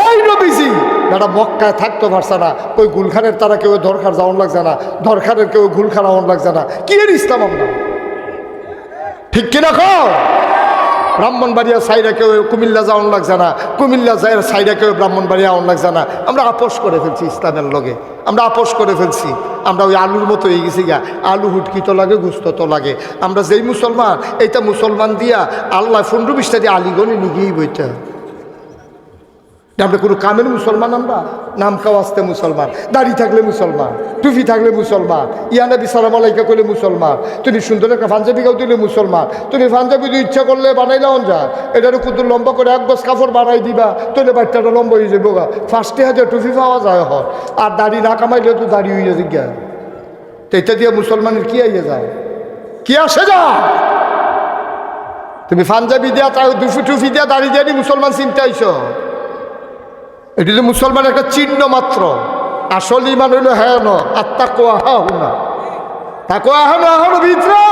এই নবীজি যারা মক্কায় থাকতে পারছে না, ওই গুলখানের তারা কেউ দরকার যাওয়ান লাগছে না, দরকারের কেউ গুলখান আওয়ান লাগছে না। কি এর ইসলাম আমরা? ঠিক কিনা কও? ব্রাহ্মণবাড়িয়া সাইডে কেউ কুমিল্লা যাওয়ান লাগছে না, কুমিল্লা সাইডে কেউ ব্রাহ্মণবাড়িয়া আওয়ান লাগছে না। আমরা আপোষ করে ফেলছি ইসলামের লগে, আমরা আপোষ করে ফেলছি। আমরা ওই আলুর মতো হয়ে গেছি গা, আলু হুটকি তো লাগে, গুস্ত তো লাগে। আমরা যেই মুসলমান, এইটা মুসলমান দিয়া আল্লাহ 15-20টা দিয়ে আলিগণে নিগিয়েই বইতে। আমরা কোনো কামের মুসলমান, আমরা নাম খাওয়া আসতে মুসলমান, দাড়ি থাকলে মুসলমান, টুপি থাকলে মুসলমান, ইয়ানবী সালাম আলাইকা করলে মুসলমান, তুমি সুন্দর একটা পাঞ্জাবি গাও দিলে মুসলমান, তুমি পাঞ্জাবি দিয়ে ইচ্ছা করলে বানাইলাও যা, এটার কুতুর লম্বা করে 1 গজ কাপড় বানাই দিবা, তাহলে বাচ্চাটা লম্বা হয়ে যাবো গা। 50,000 টুপি পাওয়া যায় হর, আর দাড়ি না কামাইলে তো দাড়ি হয়ে যাবে গা। তো এটা দিয়ে মুসলমানের কি আইয়ে যায়? কি আসে যা? তুমি পাঞ্জাবি দিয়া তাই টুপি দিয়া দাড়ি দিয়ে মুসলমান চিন্তা আইছ? এটি যে মুসলমান একটা চিহ্ন মাত্র। আসল ইমান হইল হ্যাঁ ন আর তাকওয়া হাহুনা, তাকওয়া হাহুনা ভিতরে।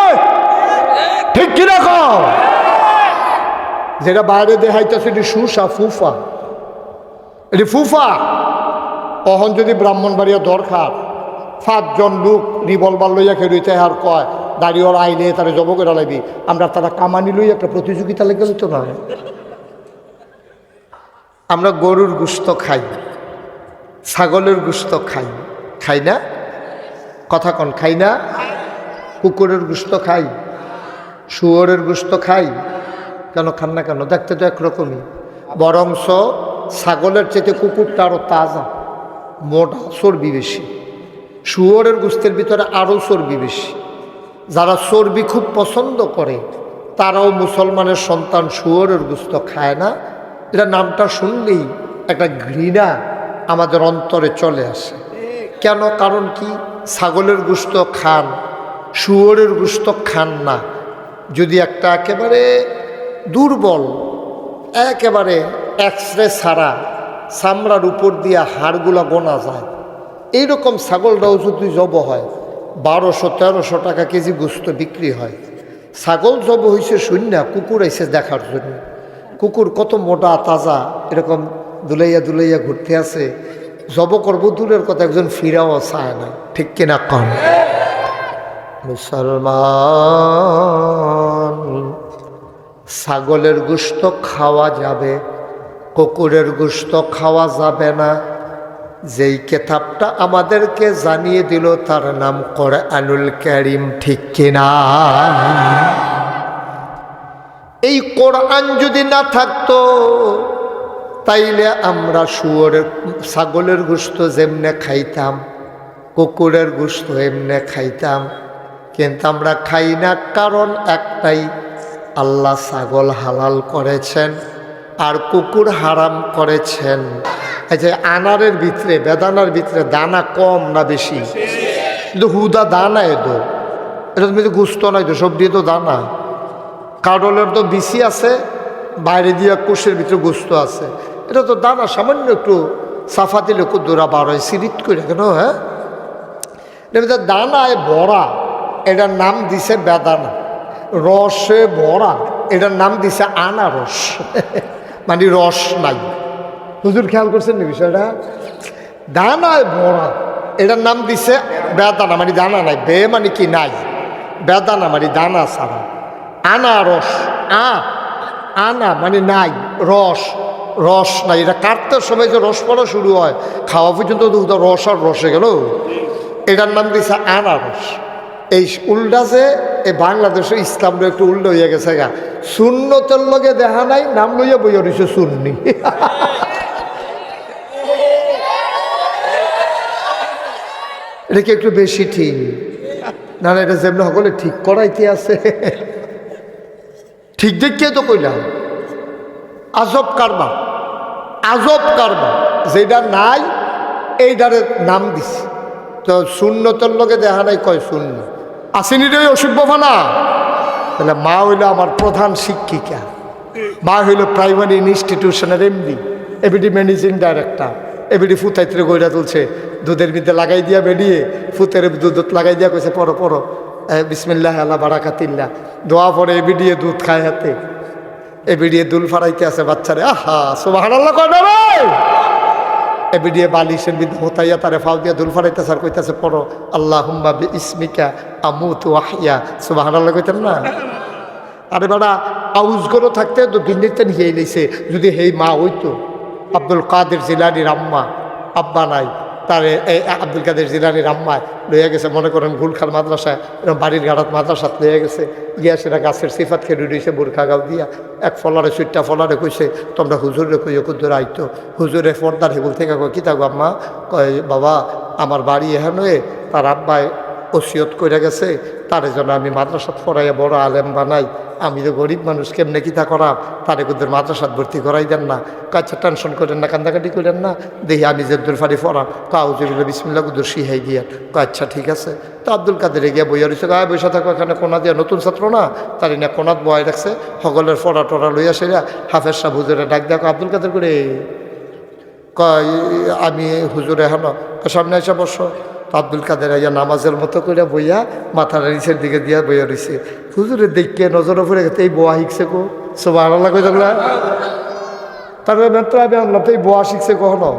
ঠিক কিনা কও? যেটা বাইরে দেখাইতেছে এটি সুসা ফুফা, এটি ফুফা। তখন যদি ব্রাহ্মণবাড়িয়া দরকার 5 জন লোক রিভলভার লইয়া খেলুইতে আর কয় দাঁড়িয়ে আইলে তারা জব করে লাগবি, আমরা তারা কামানি লই একটা প্রতিযোগিতা লেগে তো না। আমরা গরুর গোশত খাই, ছাগলের গোশত খাই, খাই না? কথা কন খাই না? কুকুরের গোশত খাই, শুয়োরের গোশত খাই, কেন খান না কেন? দেখতে তো একরকমই, বরংস ছাগলের চেয়ে কুকুরটা আরও তাজা, মোটা, চর্বি বেশি। শুয়োরের গোশতের ভিতরে আরও চর্বি বেশি। যারা চর্বি খুব পছন্দ করে তারাও মুসলমানের সন্তান শুয়োরের গোশত খায় না। এটা নামটা শুনলেই একটা ঘৃণা আমাদের অন্তরে চলে আসে। কেন? কারণ কি? ছাগলের গোশত খান, শুয়োরের গোশত খান না। যদি একটা একেবারে দুর্বল, একেবারে এক্সরে ছাড়া চামড়ার উপর দিয়া হাড়গুলা গোনা যায়, এইরকম ছাগলটাও যদি জব হয় 1200-1300 টাকা কেজি গোশত বিক্রি হয়। ছাগল জব হয়েছে শূন্য, কুকুর এসে দেখার জন্য। কুকুর কত মোটা তাজা, এরকম দুলাইয়া দুলাইয়া ঘুরতে আছে, জব করবো দূরের কথা, একজন ফিরাও চায় না। ঠিক কিনা কম? মুসলমান, ছাগলের গোশত খাওয়া যাবে, কুকুরের গোশত খাওয়া যাবে না। যেই কেতাবটা আমাদেরকে জানিয়ে দিল তার নাম কোরআনুল কারীম। ঠিক কিনা? এই কোরআন যদি না থাকতো তাইলে আমরা শুয়োরের ছাগলের গোশত যেমনে খাইতাম, কুকুরের গোশত এমনে খাইতাম, কিন্তু আমরা খাই না। কারণ একটাই, আল্লাহ ছাগল হালাল করেছেন আর কুকুর হারাম করেছেন। এই যে আনারের ভিতরে, বেদানার ভিতরে দানা কম না বেশি? কিন্তু হুদা দানা এতো, এটা তুমি তো গুস্ত নাই তো, সব দিয়ে তো দানা। কাডলের তো বিচি আছে, বাইরে দিয়ে কোষের ভিতরে গোস্ত আছে, এটা তো দানা। সামান্য একটু সাফা দিলে কুদুরা বার হয়, সিরিট করে কেন? হ্যাঁ, এটা দানায় ভরা, এটার নাম দিছে বেদানা। রসে ভরা, এটার নাম দিছে আনারস। মানে রস নাই। হুজুর খেয়াল করছেন না বিষয়টা? দানায় ভরা, এটার নাম দিছে বেদানা, মানে দানা নাই। বে মানে কি নাই, বেদানা মানে দানা ছাড়া। আনারস, আনা মানে নাই, রস, রস নাই। এটা কাটতে সময় যে রস পড়া শুরু হয়, খাওয়া পর্যন্ত তো রস আর রসে গেল। এটার নাম দিছে আনারস। এই উল্টা যে এই বাংলাদেশে ইসলামটা একটু উল্টো হয়ে গেছে গা, সুন্নতের লগে দেখা নাই, নাম লইয়া বইয়া রয়েছে সুন্নি। এটা কি একটু বেশি ঠিক না? না, এটা যেমন সকলে ঠিক করাইতে আছে, ঠিক দেখিয়ে তো কইলাম। আজব কারবার, আজব কারবার। যেটা নাই এইটারে নাম দিছে। তো শূন্যতের লোকে দেখা নাই, কয় শূন্য আসেনি রে অসুখ না। তাহলে মা হইল আমার প্রধান শিক্ষিকা, মা হইল প্রাইমারি ইনস্টিটিউশনের এমডি, এবিডি ম্যানেজিং ডাইরেক্টর। এবিডি ফুতাইতে গইরা তুলছে, দুধের মধ্যে লাগাই দিয়া বেরিয়ে ফুতের দুধ লাগাই দিয়া কইছে পড়ো পড়ো, বিসমিল্লাহ আল্লাহ বারাকাতিল্লাহ, দোয়া পরে এবিডিয়ে দুধ খায় হাতে, এবিডিয়ে দুল ফাড়াইতে আছে বাচ্চারে। আহা সুবহানাল্লাহ কয় না রে? এবিডিয়ে বালিশের বিদ্ধ হতাইয়া তারে ফাউ দিয়া দুল ফাড়াইতে আর কইতাছে পড়ো আল্লাহুম্মা বিইসমিকা আমুতু ওয়া আহইয়া। সুবহানাল্লাহ কইতেন না? আরে বাড়া, আউজ করে থাকতে তো দিনটা নিয়ে নিয়েছে। যদি হেই মা হইতো, আব্দুল কাদের জিলানির আম্মা, আব্বা নাই তারে, এই আব্দুল কাদের জিলানির আম্মায় লইয়া গেছে, মনে করেন গুলখার মাদ্রাসায়, এরকম বাড়ির গাড়াত মাদ্রাসাত লইয়া গেছে, গিয়া সেটা গাছের সিফাত খেয়ে রয়েছে বুরখা গাও দিয়া। এক ফলারে সুইটটা ফলারে কইছে তোমরা হুজুরে কইও কুদুর আইতো। হুজুরে ফর্দার হেগুল থেকে কয় কি থাকবো আম্মা? কয় বাবা আমার বাড়ি এখানে, তার আব্বায় ওসিয়ত করে গেছে, তার জন্য আমি মাদ্রাসাত পড়াইয়া বড় আলেম বানাই। আমি তো গরিব মানুষ, কেমনে কিতা করাম, তারে কুদের মাদ্রাসাত ভর্তি করাই দেন না। আচ্ছা টেনশন করেন না, কান্দাকাটি করেন না, দেখি আমি যে ফাড়ি ফরাম কাউজুবিল্লাহ বিসমিল্লাহ কুদুর শিহাই দিয়া। আচ্ছা ঠিক আছে। তো আব্দুল কাদের গিয়া বইয়া রয়েছে, গায়ে বসে থাকো এখানে, কোনা দিয়া নতুন ছাত্র না, তার না কোনাত বয় রাখছে, সকলের ফড়া টড়া লইয়া সেরা হাফেজ সাহ হুজুরে ডাক দেখো আব্দুল কাদের করে কয় আমি হুজুরে হেন সামনে এসে বসো। তো আব্দুল কাদের আইয়া নামাজের মতো করে বইয়া মাথার নিচের দিকে দিয়া বইয়া রয়েছে। হুজুরের দেখে নজরে পড়ে গেছে, এই বোয়া শিখছে কো সুবহানাল্লাহ কই দেখলা। তারপরে মেট্রো আমি আনলাম, তো এই বোয়া শিখছে কখনো?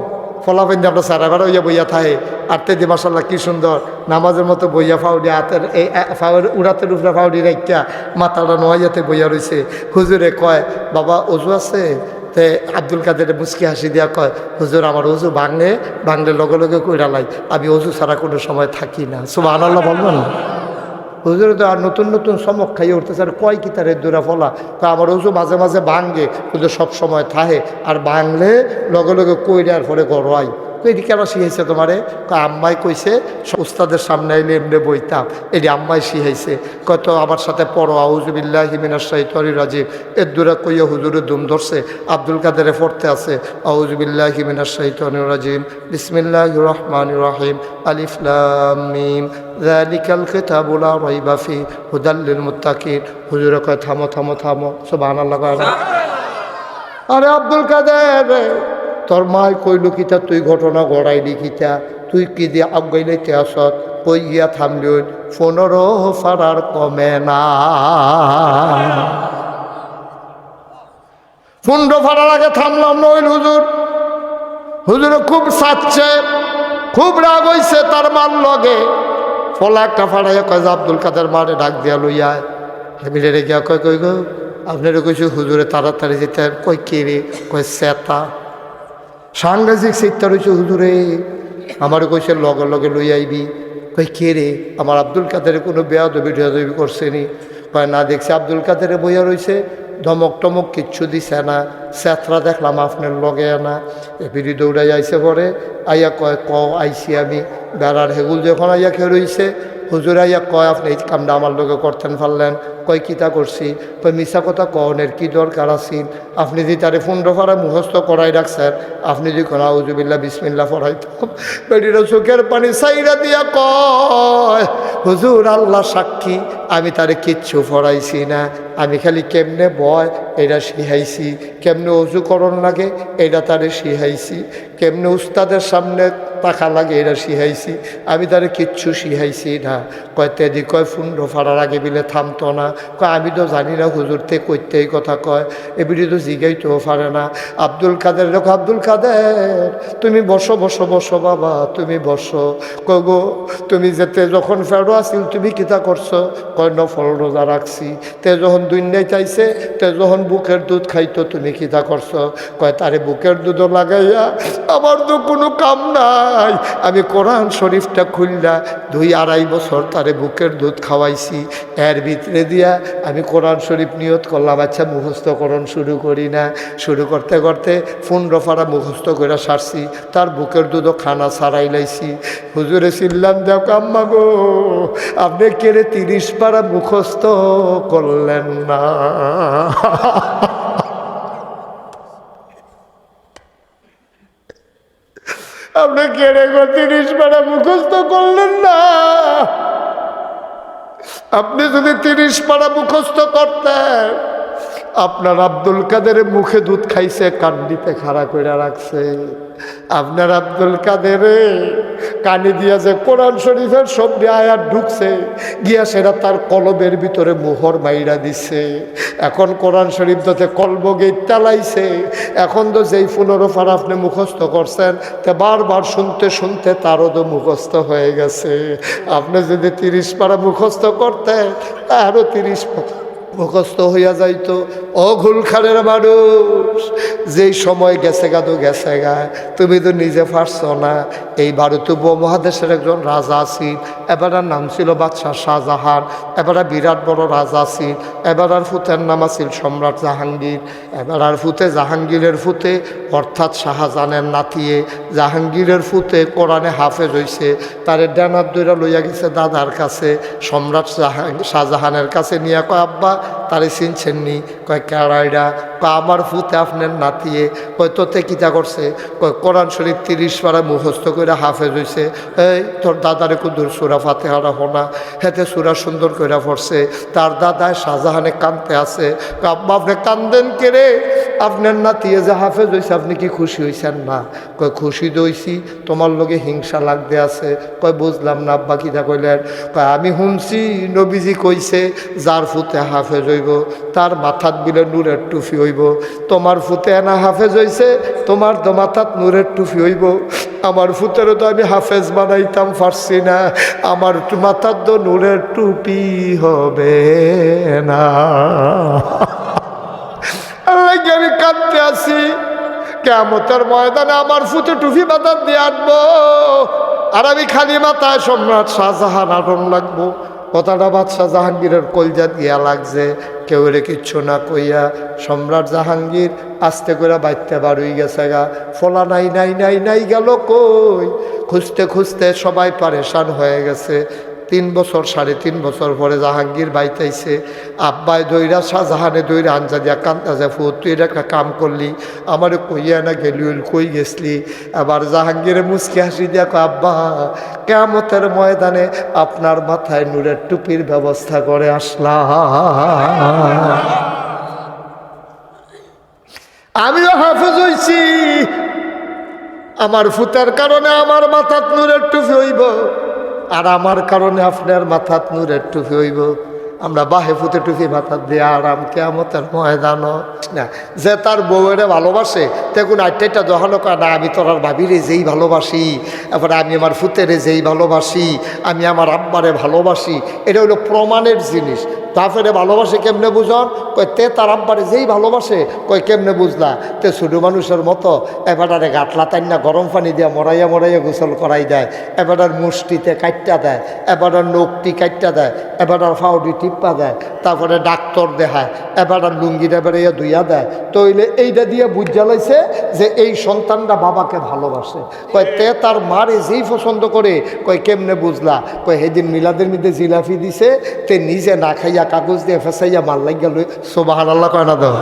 ফলাফেন আমরা সারা বেড়া হইয়া বইয়া থাহে আর তেদি মাসাল্লাহ কি সুন্দর নামাজের মতো বইয়া ফাউডি হাতের এই উড়াতের উপরে ফাউডি রাখা মাথাটা নোয়াইয়াতে বইয়া রয়েছে। হুজুরে কয়, বাবা অজু আছে? তে আব্দুল কাদের মুস্কি হাসি দিয়া কয়, হুজুর আমার অজু ভাঙলে লগে লগে কইরা লাই, আমি অজু ছাড়া কোনো সময় থাকি না। সুবহানাল্লাহ বলবেন না? হুজুরে তো আর নতুন নতুন চমক খাইয়ে উঠতেছে, আর কয় কি তার দূরা ফলা। তো আমার অজু মাঝে মাঝে ভাঙে কিন্তু সব সময় থাহে, আর ভাঙলে লগে লগে কইরার পরে গড়াই। এটি কেন শিখাইছে তোমারে? আম্মাই কইছে উস্তাদের সামনে আইলে এমনি বইতাম, এটি আম্মাই শিখাইছে। কত আমার সাথে পড়ো আউযুবিল্লাহি মিনাশ শাইতানির রাজিম, এর দূরে কইয়া হুজুরে দুম ধরছে। আব্দুল কাদেরে পড়তে আছে আউযুবিল্লাহি মিনাশ শাইতানির রাজিম বিসমিল্লাহির রহমানির রহিম আলিফ লাম মিম যালিকাল কিতাবু লা রাইবা ফি হুদাল লিল মুত্তাকিন। হুজুরে কয় থামো থামো থামো, সুবহানাল্লাহ কয় না? আরে আব্দুল কাদের, তোর মায় কইল কিতা, তুই ঘটনা গড়াইলি কিতা, তুই কি দিয়ে আগাইলাইতে আসত? কই গিয়া থামলি 15 ফারার কমে না। 15 ফারার আগে থামলাম না। ওই হুজুর খুব সাচ্ছে, খুব রাগ হইছে তার মার লগে। ফলা একটা ফাড়াইয়া কয় যে আব্দুল কাদের মারে ডাক দিয়া লইয়া হেমিলে রে গিয়া কয়, কই গো আপনারা কইছো হুজুরে তাড়াতাড়ি যেতে। কই কে রে? কয় সেতা। সাংঘাতিক চিত্তা রয়েছে হুজুরে, আমার কইছে লগে লগে লই আইবি। কই কে রে? আমার আব্দুল কাদের কোনো বেয়াদবি টেয়াদবি করছেনি? কয় না, দেখছি আব্দুল কাদের বইয়া রয়েছে, ধমক টমক কিচ্ছু দিছে না, স্যাথরা দেখলাম আপনার লগে না। এপিডি দৌড়াই আইসে পরে আইয়া কয় ক আইসি আমি বেড়ার হেগুল যখন আইয়া খেয়ে রইছে। হুজুর আইয়া কয় আপনি এই কামটা আমার লগে করতেন পারলেন? কয় কিতা করছি? কয় মিশা কথা কনের কি দরকার আছিল? আপনি যদি তারে 15 ফারা মুখস্থ করাই রাখছেন, আপনি যদি কোন আউযুবিল্লাহ বিসমিল্লাহ পড়াইতাম। বেটিরা চোখের পানি সাইরা দিয়া কয়, হুজুর আল্লাহ সাক্ষী আমি তারে কিচ্ছু পড়াইছি না, আমি খালি কেমনে বয় এটা শিখাইছি, কেমনে অজু করণ লাগে এটা তারে শিখাইছি, কেমনে উস্তাদের সামনে টাকা লাগে এটা শিখাইছি, আমি তারে কিচ্ছু শিখাইছি না। কয় তেদি কয় 15 ফাড়ার আগে বিলে থামতো না। কয় আমি তো জানি না হুজুর তে কইতে এই কথা কয়, এবিডি তো জিগাইতেও পারে না। আব্দুল কাদের দেখো, আব্দুল কাদের তুমি বসো বসো বসো বাবা, তুমি বসো। কয় গো তুমি যেতে যখন ফেরো আসিল তুমি কিতা করছো? কয় নফল রোজা রাখছি। তে যখন দুনিয়ায় চাইছে, তে যখন বুকের দুধ খাইতো তুমি কিতা করছো? কয় তারে বুকের দুধও লাগাইয়া আমার তো কোনো কাম নাই, আমি কোরআন শরীফটা খুললা 2-2.5 বছর তারে বুকের দুধ খাওয়াইছি। এর ভিতরে দিয়া আমি কোরআন শরীফ নিয়ত করলাম, আচ্ছা মুখস্থকরণ শুরু করি না। শুরু করতে করতে 15 ফাড়া মুখস্থ করে সারছি, তার বুকের দুধও খানা ছাড়াই লাইছি। হুজুরে চিল্লাম, দেখ আম্মা গো আপনি কেড়ে 30 পারা মুখস্থ করলেন না? আপনি কেড়ে গো 30 পারা মুখস্থ করলেন না? আপনি যদি 30 পারা মুখস্থ করতেন, আপনার আব্দুল কাদের মুখে দুধ খাইছে, কান্ডিতে খাড়া করে রাখছে। আপনার আব্দুল কাদের কানি দিয়া যে কোরআন শরীফের সব আয়াত ঢুকছে গিয়া সেটা তার কলবের ভিতরে মোহর মাইরা দিছে। এখন কোরআন শরীফ যাতে কলব গেট চালাইছে, এখন তো যেই 15 ফাড়া আপনি মুখস্থ করছেন তা বারবার শুনতে শুনতে তারও তো মুখস্থ হয়ে গেছে। আপনি যদি 30 পারা মুখস্থ করতেন তারও 30 মুখস্থ হইয়া যাইতো। ও ঘুলখালের মানুষ, যেই সময় গেছে গা তো গেছে গা, তুমি তো নিজে পারছো না। এই ভারতীয় উপমহাদেশের একজন রাজা আছেন, এবার নাম ছিল বাদশাহ শাহজাহান। এবার বিরাট বড় রাজা আছেন। এবার আর ফুতের নাম আছিল সম্রাট জাহাঙ্গীর। এবার আর ফুতে জাহাঙ্গীরের ফুতে অর্থাৎ শাহজাহানের নাতিয়ে জাহাঙ্গীরের ফুতে কোরআনে হাফেজ হইছে। তারে ডানার দইরা লইয়া গেছে দাদার কাছে, সম্রাট শাহজাহানের কাছে নিয়ে কয় আব্বা তারে চিনছেননি? কয় কেড়াইডা? কয় আমার ফুতে আপনার নাতিয়ে। কয় তোতে কিতা করছে? কয় কোরআন শরীফ 30 পারা মুখস্থ করে হাফেজ হইছে। এই তোর দাদারে কুদুর সুরা ফাতেহারা হোনা, হেতে সুরা সুন্দর করে পড়ছে। তার দাদায় শাহজাহানে কানতে আছে। আব্বা আপনি কান্দেন কে রে? আপনার নাতিয়ে যে হাফেজ হইছে আপনি কি খুশি হইছেন না? কয় খুশি দইছি, তোমার লগে হিংসা লাগতে আছে। কয় বুঝলাম না আব্বা কিতা কইলেন? কয় আমি শুনছি নবীজি কইছে যার ফুতে হাফেজ হইব তার মাথাত বিলে নূরের টুফি হইব। তোমার ফুতে না হাফেজ হইছে, তোমার তো মাথাত নূরের টুফি হইব। আমার ফুতেরও তো আমি হাফেজ বানাইতাম পারছি না, আমার মাথার তো নূরের টুপি হবে না। আমি কাঁদতে আছি, কিয়ামতের ময়দানে আমার ফুতে টুপি মাথার দিয়ে আনবো, আর আমি খালি মাথায় সম্রাট শাহজাহান আটন লাগবো। কথাটা বাদশাহ জাহাঙ্গীরের কলজা দিয়া লাগছে। কেউ রে কিচ্ছু না কইয়া সম্রাট জাহাঙ্গীর আস্তে করে বাইতে বাড়ুই গেছে গা। ফলা নাই নাই নাই নাই গেল কই? খুঁজতে খুঁজতে সবাই পারেশান হয়ে গেছে। 3 বছর 3.5 বছর পরে জাহাঙ্গীর বাইতাইছে। আব্বাই দইরা শাহজাহানে দইরা আনজা দিয়া কান্তা যায়, ফু তুই এটা একটা কাম করলি, আমারে কইয়া না গেলি, কই গেছলি? আবার জাহাঙ্গীরে মুচকি হাসি দিয়া কয় আব্বা কিয়ামতের ময়দানে আপনার মাথায় নূরের টুপির ব্যবস্থা করে আসলাম। আমিও হাফেজ হইছি, আমার ফুতার কারণে আমার মাথাত নূরের টুপি হইব, আর আমার কারণে আপনার মাথাত নূরের টুপি হইব। আমরা বাহে ফুতে টুপি মাথার দিয়ে আরাম কিয়ামতের ময়দান না। যে তার বউয়েরে ভালোবাসে তেগুন আটটা দোহানো না, আমি তোর আর ভাবিরে যেই ভালোবাসি, এরপরে আমি আমার ফুতেরে যেই ভালোবাসি, আমি আমার আব্বারে ভালোবাসি, এটা হলো প্রমাণের জিনিস। তারপরে ভালোবাসে কেমনে বুঝন? কয় তে তার আব্বারে যেই ভালোবাসে। কয় কেমনে বুঝলা? তে ছোটো মানুষের মতো এবারে গাটলা তাই না গরম পানি দিয়ে মরাইয়া মরাইয়া গোসল করাই দেয়, এবারের মুষ্টিতে কাটটা দেয়, এবারের নখটি কাটটা দেয়, এবারের ফাউডি টিপ্পা দেয়, তারপরে ডাক্তার দেখায়, এবারের লুঙ্গিটা বেড়াইয়া ধুইয়া দেয়। তইলে এইটা দিয়ে বুঝা লাইছে যে এই সন্তানটা বাবাকে ভালোবাসে। কয় তে তার মারে যেই পছন্দ করে। কয় কেমনে বুঝলা? কয় সেদিন মিলাদের মধ্যে জিলাপি দিছে, তে নিজে না খাইয়া কাগজ দিয়ে ফেসাইয়া মাল লাগিয়া লই। সুবহানাল্লাহ কয় না দাও?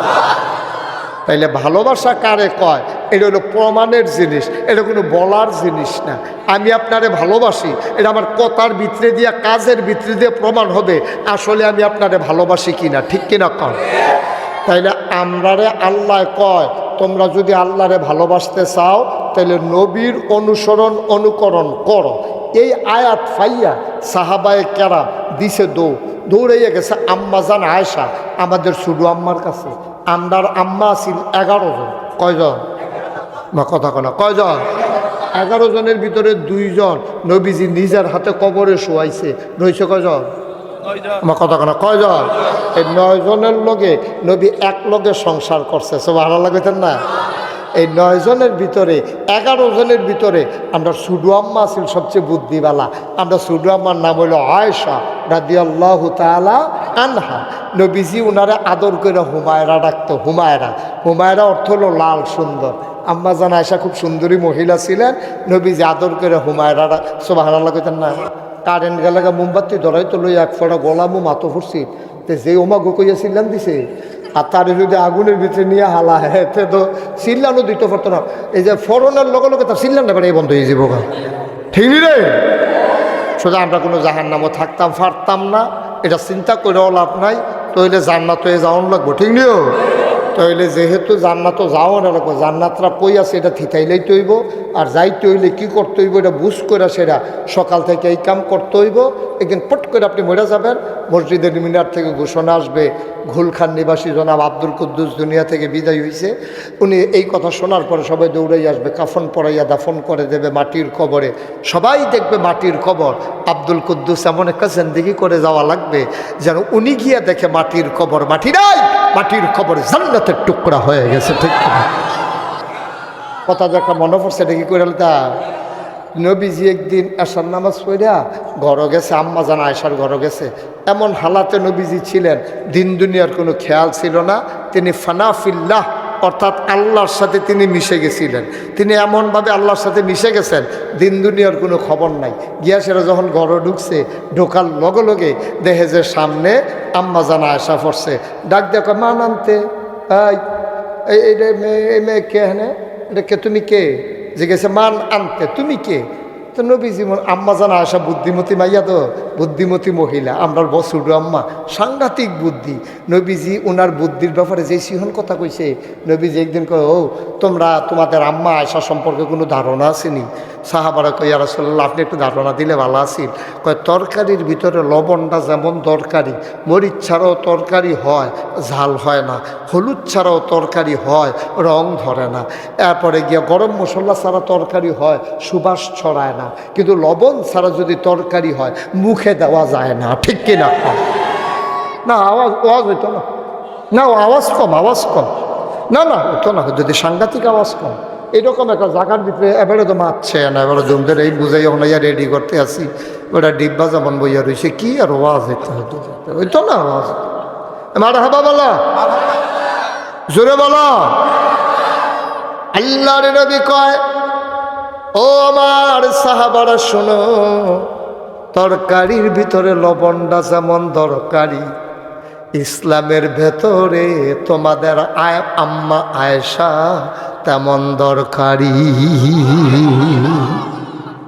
তাইলে ভালোবাসা কারে কয়? এটা হলো প্রমাণের জিনিস, এটা কোনো বলার জিনিস না। আমি আপনারে ভালোবাসি, এটা আমার কথার ভিতরে দিয়া কাজের ভিতরে দিয়ে প্রমাণ হবে আসলে আমি আপনারে ভালোবাসি কিনা, ঠিক কিনা কন? তাইলে আমরারে আল্লাহ কয় তোমরা যদি আল্লাহরে ভালোবাসতে চাও তাহলে নবীর অনুকরণ করো। এই আয়াত ফাইয়া সাহাবায়ে কেরাম দিছে দৌড়াইয়া গেছে আম্মাজান আয়েশা, আমাদের শুধু আম্মার কাছে। আমরার আম্মা আছিল 11 জন। কয়জন? মা কথা কনা কয়জন? 11 জনের ভিতরে 2 জন নবীজি নিজের হাতে কবরে শোয়াইছে। রয়েছে কয়জন? আমার কথা কনা কয়জন? এই 9 জনের লগে নবী এক লগে সংসার করছে। সুবহানাল্লাহ কইতেন না? এই 9 জনের ভিতরে 11 জনের ভিতরে আমরা শুধু আম্মা ছিল সবচেয়ে বুদ্ধিওয়ালা। আমরা শুধু আম্মার নাম হইল আয়েশা রাদিয়াল্লাহু তাআলা আনহা। নবীজি উনারে আদর করে হুমায়রা ডাকতো। হুমায়রা অর্থ হলো লাল সুন্দর। আম্মা জান আয়েশা খুব সুন্দরী মহিলা ছিলেন, নবীজি আদর করে হুমায়রা সুবহানাল্লাহ কইতেন না? কারেন্ট গেলে মোমবাতি ধরাই তো লই এক ফোঁটা গোলামও মাতো ফুরছি, তো যে ওমা গোকইয়া চিল্লান দিছে, আর তারে যদি আগুনের ভিতরে নিয়ে হালা হেতে তো চিল্লানো দিতে পারতো না। এই যে ফরনের লগে লগে তার চিল্লানটা বেড়ে বন্ধ হয়ে যাবো। ঠিক রে? সোজা আমরা কোনো জাহান্নামও থাকতাম পারতাম না, এটা চিন্তা করেও লাভ নাই। তইলে জান্নাত হয়ে যাওয়ান লাগবো, ঠিক নিও? তইলে যেহেতু জান্নাতও যাওয়ান লাগবো, জান্নাতরা কই আছে এটা থিতাইলেই তৈব, আর যাইতে হইলে কী করতে হইব এটা বুঝ করে সেটা সকাল থেকে এই কাম করতে হইব। একদিন পট করে আপনি মরে যাবেন, মসজিদের মিনার থেকে ঘোষণা আসবে ঘুলখান নিবাসী জনাব আব্দুল কুদ্দুস দুনিয়া থেকে বিদায় হয়েছে। উনি এই কথা শোনার পরে সবাই দৌড়াই আসবে, কাফন পরাইয়া দাফন করে দেবে মাটির কবরে। সবাই দেখবে মাটির কবর। আব্দুল কুদ্দুস এমন একটা জিন্দেগি করে যাওয়া লাগবে যেন উনি গিয়ে দেখে মাটির কবর মাটি নাই, মাটির কবর জান্নাতের টুকরা হয়ে গেছে। ঠিক কথা যে একটা মনে পড়ছে, এটা কি করে তা নবীজি একদিন এশার নামাজ পড়া ঘর গেছে, আম্মা জান আয়েশার ঘর গেছে। এমন হালাতে নবীজি ছিলেন, দিন দুনিয়ার কোনো খেয়াল ছিল না। তিনি ফানাফিল্লাহ অর্থাৎ আল্লাহর সাথে তিনি মিশে গেছিলেন। তিনি এমনভাবে আল্লাহর সাথে মিশে গেছেন, দিন দুনিয়ার কোনো খবর নাই। গিয়া সেরা যখন ঘরে ঢুকছে, ঢোকার লগে লগে দেখে যে সামনে আম্মা জান আয়েশা পড়ছে। ডাক দেখো মা নামতে, এই মেয়ে কে? হ্যাঁ, এটা কে? তুমি কে? জিজ্ঞেসে মান আনতে, তুমি কে? তো নবীজি আম্মা জান আয়েশা বুদ্ধিমতী মাইয়া, তো বুদ্ধিমতী মহিলা, আমরার বসুডু আম্মা সাংঘাতিক বুদ্ধি। নবীজি ওনার বুদ্ধির ব্যাপারে যে সিহন কথা কইছে, নবীজি একদিন কয়, ও তোমরা তোমাদের আম্মা আয়েশা সম্পর্কে কোনো ধারণা আসেনি? সাহাবারা কয়, ইয়া রাসূলুল্লাহ, আপনি একটু ধারণা দিলে ভালো আছিল। কয়, তরকারির ভিতরে লবণটা যেমন দরকারি, মরিচ ছাড়াও তরকারি হয়, ঝাল হয় না, হলুদ ছাড়াও তরকারি হয়, রং ধরে না। এরপরে গিয়ে গরম মশলা ছাড়া তরকারি হয়, সুবাস ছড়ায় না, কিন্তু লবণ ছাড়া যদি তরকারি হয় মুখে দেওয়া যায় না। ঠিক কিনা? না আওয়াজ হইতো না, না আওয়াজ কম, আওয়াজ কম, না হতো না, যদি সাংঘাতিক আওয়াজ কম। এরকম একটা জায়গার ভিতরে এবারে তো মারছে না, এবারে জমদের এই বুঝাই হইয়া রেডি করতে আসি, ওটা ডিব্বা যেমন বইয়া রয়েছে, কি আর আওয়াজ হইতো না, আওয়াজ মারা হাবা বলা, জোরে বলা। আল্লাহর নবী কয়, ও আমার সাহাবারা শোনো, তরকারির ভিতরে লবণটা যেমন দরকারি, ইসলামের ভেতরে তোমাদের আম্মা আয়েশা তেমন দরকারি।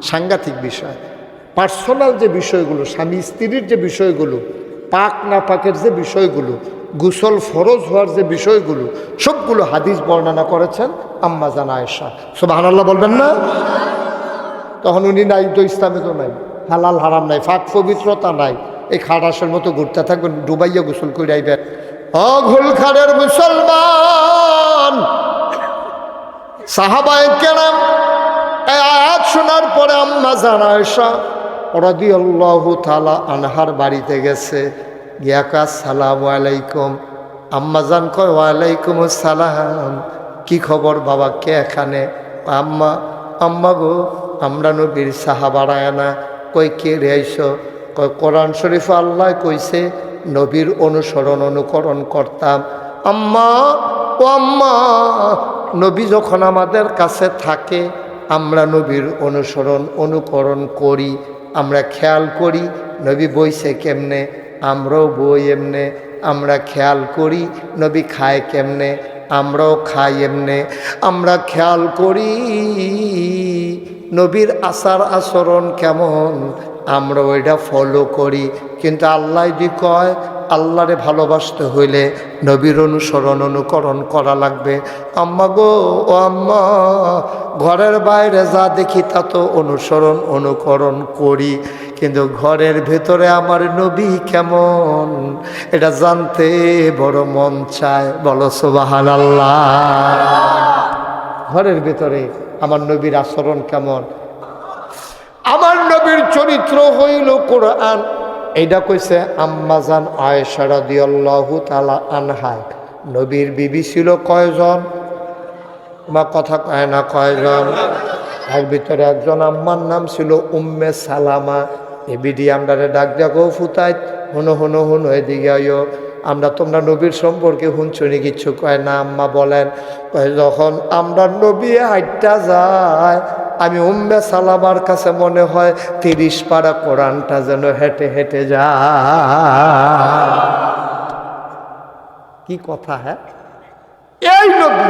সাংঘাতিক বিষয়। পার্সোনাল যে বিষয়গুলো, স্বামী স্ত্রীর যে বিষয়গুলো, পাক না পাকের যে বিষয়গুলো, গোসল ফরজ হওয়ার যে বিষয়গুলো, সবগুলো হাদিস বর্ণনা করেছেন আম্মা জান আয়েশা। সুবহানাল্লাহ বলবেন না? তখন উনি নাই তো, ইসলামে তো নাই, হালাল হারাম নাই, ফাঁক পবিত্রতা নাই, এই খাটাসের মতো ঘুরতে থাকবেন, ডুবাইয়া গোসল করে আইবেন। ঘুলখাড়ের মুসলমান সাহাবায়ে কেরাম এই আয়াত শোনার পরে আম্মা জান আয়েশা রাদিয়াল্লাহু তাআলা আনহার বাড়িতে গেছে, গিয়া কয়, আসসালামু আলাইকুম। আম্মা জান কয়, ওয়ালাইকুম আসসালাম। কি খবর বাবা, কে এখানে? আম্মা গো, আমরা নবীর সাহাবারা না। কই কে রে আইসো? কয়, কোরআন শরীফ আল্লাহ কইছে নবীর অনুসরণ অনুকরণ করতাম। আম্মা, ও আম্মা, নবী যখন আমাদের কাছে থাকে আমরা নবীর অনুসরণ অনুকরণ করি, আমরা খেয়াল করি নবী বইছে কেমনে, আমরাও বই এমনে, আমরা খেয়াল করি নবী খায় কেমনে, আমরাও খাই এমনে, আমরা খেয়াল করি নবীর আচার আচরণ কেমন, আমরা ওইটা ফলো করি। কিন্তু আল্লাহ দি কয়, আল্লাহরে ভালোবাসতে হইলে নবীর অনুসরণ অনুকরণ করা লাগবে। আম্মা গো, ও আম্মা, ঘরের বাইরে যা দেখি তা তো অনুসরণ অনুকরণ করি, কিন্তু ঘরের ভেতরে আমার নবী কেমন এটা জানতে বড় মন চায়। বলো সুবহানাল্লাহ। ঘরের ভেতরে আমার নবীর আচরণ কেমন, আমার নবীর চরিত্র হইল কোরআন। এইটা কইছে আম্মা জান আয়েশা রাদিয়াল্লাহু তাআলা আনহা। নবীর বিবি ছিল কয়জন? মা কথা কয় না, কয়জন? এর ভিতরে একজন আম্মার নাম ছিল উম্মে সালামা। এ বিডি আমরারে ডাক দেখো ফুতাই, হুনো হুনো হুনো এদিকে আইও, আমরা তোমরা নবীর সম্পর্কে হুনছনি কিচ্ছু কয় না। আম্মা বলেন, যখন আমরা নবী হাইটটা যায় আমি উম্মে সালামার কাছে মনে হয় 30 পারা কোরআনটা যেন হেঁটে হেঁটে যায়। কি কথা! হ্যাঁ, এই নবী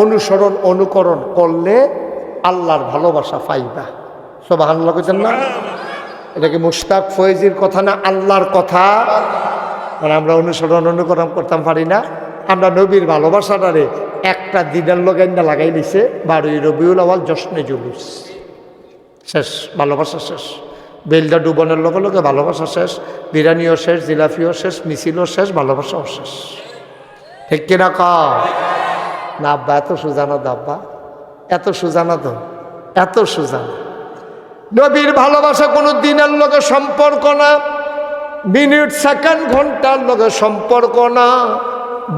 অনুসরণ অনুকরণ করলে আল্লাহর ভালোবাসা পাইবা। সুবহানাল্লাহ কইতেন না? এটা কি মুশতাক ফয়েজির কথা না, আল্লাহর কথা? মানে আমরা অনুসরণ অনুকরণ করতাম পারি না। আমরা নবীর ভালোবাসাটারে একটা দিনের লগাইনা লাগাই দিছে 12ই রবিউল আউয়াল জশ্নে জুলুস, শেষ, ভালোবাসা শেষ। বেলটা ডুবনের লগে লগে ভালোবাসা শেষ, বিরিয়ানিও শেষ, জিলাপিও শেষ, মিছিলও শেষ, ভালোবাসাও শেষ। ঠিক কিনা কও? না আব্বা, এত সুজানা দাব্বা, এত সুজানা তো, এত সুজানা। নবীর ভালোবাসা কোনো দিনের লগে সম্পর্ক না, মিনিট সেকেন্ড ঘন্টার লগে সম্পর্ক না,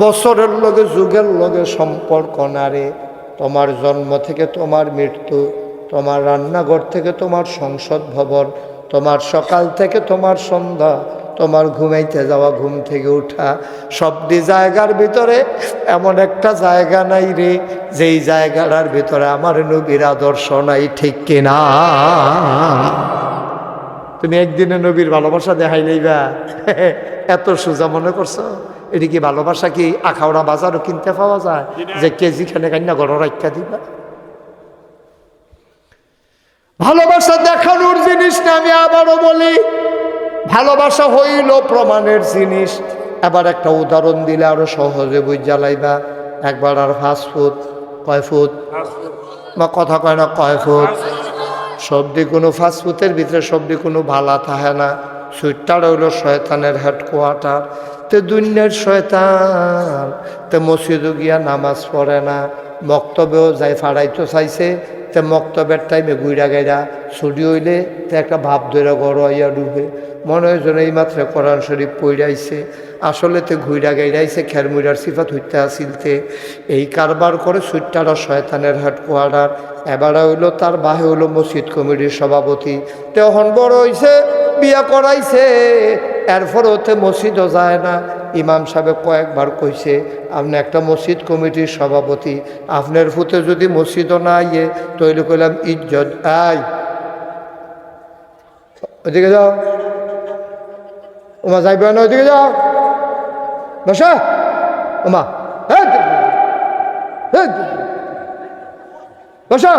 বছরের লগে যুগের লগে সম্পর্ক না রে। তোমার জন্ম থেকে তোমার মৃত্যু, তোমার রান্নাঘর থেকে তোমার সংসদ ভবন, তোমার সকাল থেকে তোমার সন্ধ্যা, তোমার ঘুমাইতে যাওয়া, ঘুম থেকে উঠা, সবটি জায়গার ভিতরে এমন একটা জায়গা নাই রে যেই জায়গাটার ভিতরে আমার নবীর আদর্শ নাই, ঠিক কিনা? তুমি একদিনে নবীর ভালোবাসা দেখাই লইবা? এত সোজা মনে করছো? এটি কি ভালোবাসা? কি আখাউড়া বাজারও কিনতে পাওয়া যায় যে কেজি খানে কান্না ঘর রাখা দিবা? ভালোবাসা দেখানোর জিনিস না, আমি আবারও বলি, ভালোবাসা হইল প্রমাণের জিনিস। এবার একটা উদাহরণ দিলে আরো সহজে বুঝ জ্বালাইবা। একবার আর ফাস্টফুড, কয় ফুট বা কথা কয় না, কয় ফুট? সবদি কোনো ফাস্টফুডের ভিতরে সবদি কোনো ভালা থাকে না। সুইটটার হইল শয়তানের হেডকোয়ার্টার। তে দুনিয়ার শয়তান তে মসজিদও গিয়া নামাজ পড়ে না, মক্তবেও যাই ফাড়াইতে চাইছে, তে মক্তবের টাইমে গুইরা গাইরা ছুটি হইলে তে একটা ভাব ধরে গড়াইয়া ডুবে, মনে হয় যেন এই মাত্র কোরআন শরীফ পড়াইছে, আসলে তে ঘুইরা গাইরাইছে খেরমুইরার সিফাত হইতে আসিলতে। এই কারবার করে সুইটটারা শয়তানের হেডকোয়ার্টার। এবার হইলো তার বাহে হইলো মসজিদ কমিটির সভাপতি। তখন বড় হইছে, বিয়া করাইছে, এরপর ওতে মসজিদও যায় না। ইমাম সাহেব কয়েকবার কইছে, আপনি একটা মসজিদ কমিটির সভাপতি, আপনার ফুতে যদি মসজিদও না ইয়ে, তৈরি করলাম ইজ্জত। ওইদিকে যাও, ওমা যাইবে না, ওইদিকে যাও, বসা ওমা, বসা।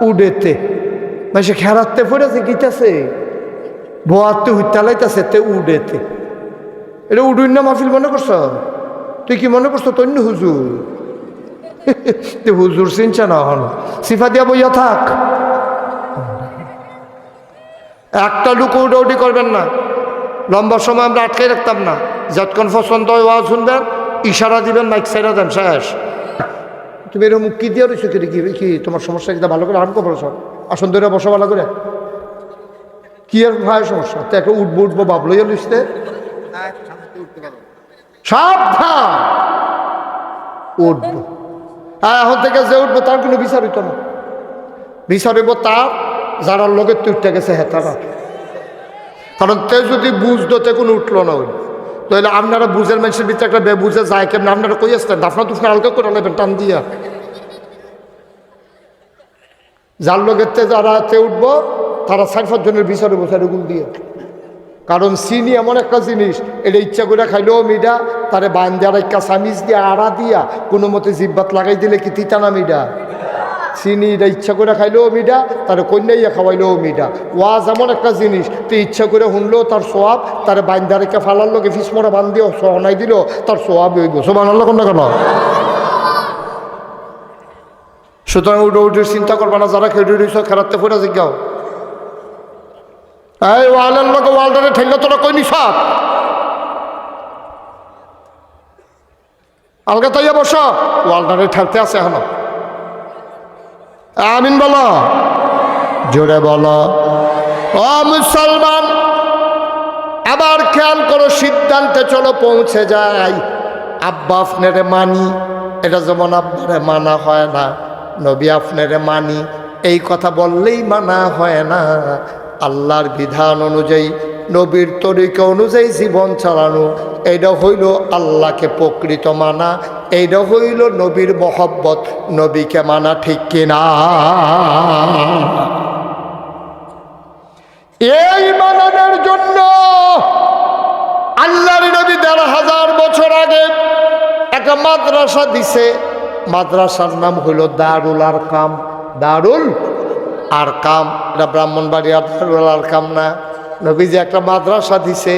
উডেতে মানে খেরাতে পড়েছে, গীতাছে বোয়াতে হুইতালাইতেছে, তে উডেতে। এটা উডুই না মাহফিল মনে করছ? তুই কি মনে করছো তন্য হুজুর? তুই হুজুর চিনছে না, হন সিফা দিয়া বইয়া থাক। একটা লুকো উডি করবেন না, লম্বা সময় আমরা আটকাই রাখতাম না। যতক্ষণ পছন্দ হয় ওয়াজ শুনবেন, ইশারা দিবেন, মাইক সাইরা দেন, শেষ। তুমি এরকম মুখ কি দিয়ে রয়েছো? কি তোমার সমস্যা? কিন্তু ভালো করে হাঁটকো বলছ, আসন ধরে বসো ভালো করে। কি আর ভাই সমস্যা? তো একটা উঠবো বাপ লইয়া লিখতে সাবধান, উঠবো। হ্যাঁ, এখন থেকে যে উঠবো তার কোনো বিচার হইতো না। বিচার হইব তার যারা লোকের তুই উঠতে গেছে হেতারা। কারণ তে যদি বুঝতো তে কোনো উঠলো না, ওই তাহলে আপনারা বুঝের মানুষের ভিতরে একটা বুঝে যায় কেমন, আপনারা কই আসতেন দাফনা তুফনা হালকা করে নেবেন টান দিয়া। যার লোকের তে যারা তে উঠবো তারা 4-5 জনের বিচারে বসে গুল দিয়ে। কারণ চিনি এমন একটা জিনিস, এটা ইচ্ছা করে খাইলেও মিডা, তারে বান দেওয়ার একটা সামিজ দিয়ে আড়া দিয়া কোনো মতে জিব্বাত লাগাই দিলে কি তিতা না মিডা? চিনি এটা ইচ্ছা করে খাইলেও মিডা, তারে কন্যাইয়া খাওয়াইলেও মিডা। ওয়াজ এমন একটা জিনিস, তুই ইচ্ছা করে শুনলেও তার সোয়াব, তারে বান দেওয়ার একটা ফালার লোকে ফিসমরা বান দিও সহনাই দিল, তার সোয়াব হইব। সোবান আল্লাহ কোন কেন? সুতরাং উঠে চিন্তা করবা না, যারা খেয়ে রইছ খেলাতে ফোটা জিজ্ঞাও। এই ওয়ালের লোক ওয়ালটারে ঠেললে তোরা কই নিস? আলগা তাইয়া বস, ওয়ালটারে ঠেলতে আছে এখন। আমিন বলো, জোরে বলো। ও মুসলমান, আবার খেয়াল করো, সিদ্ধান্তে চলো পৌঁছে যাই। আব্বা আপনারে মানি, এটা যেমন আব্বারে মানা হয় না, নবী আপনারে মানি এই কথা বললেই মানা হয় না। আল্লাহর বিধান অনুযায়ী, নবীর তরিকা অনুযায়ী জীবন চালানো, এইটা হইল আল্লাহকে প্রকৃত মানা, এইটা হইল নবীর মহব্বত, নবীকে মানা, ঠিক কিনা? এই মানানোর জন্য আল্লাহর নবী ১৫০০ বছর আগে একটা মাদ্রাসা দিছে। মাদ্রাসার নাম হইল দারুল আরকাম। দারুল আরকাম, এটা ব্রাহ্মণবাড়িয়ার দারুল আরকাম না। নবীজি একটা মাদ্রাসা দিছে,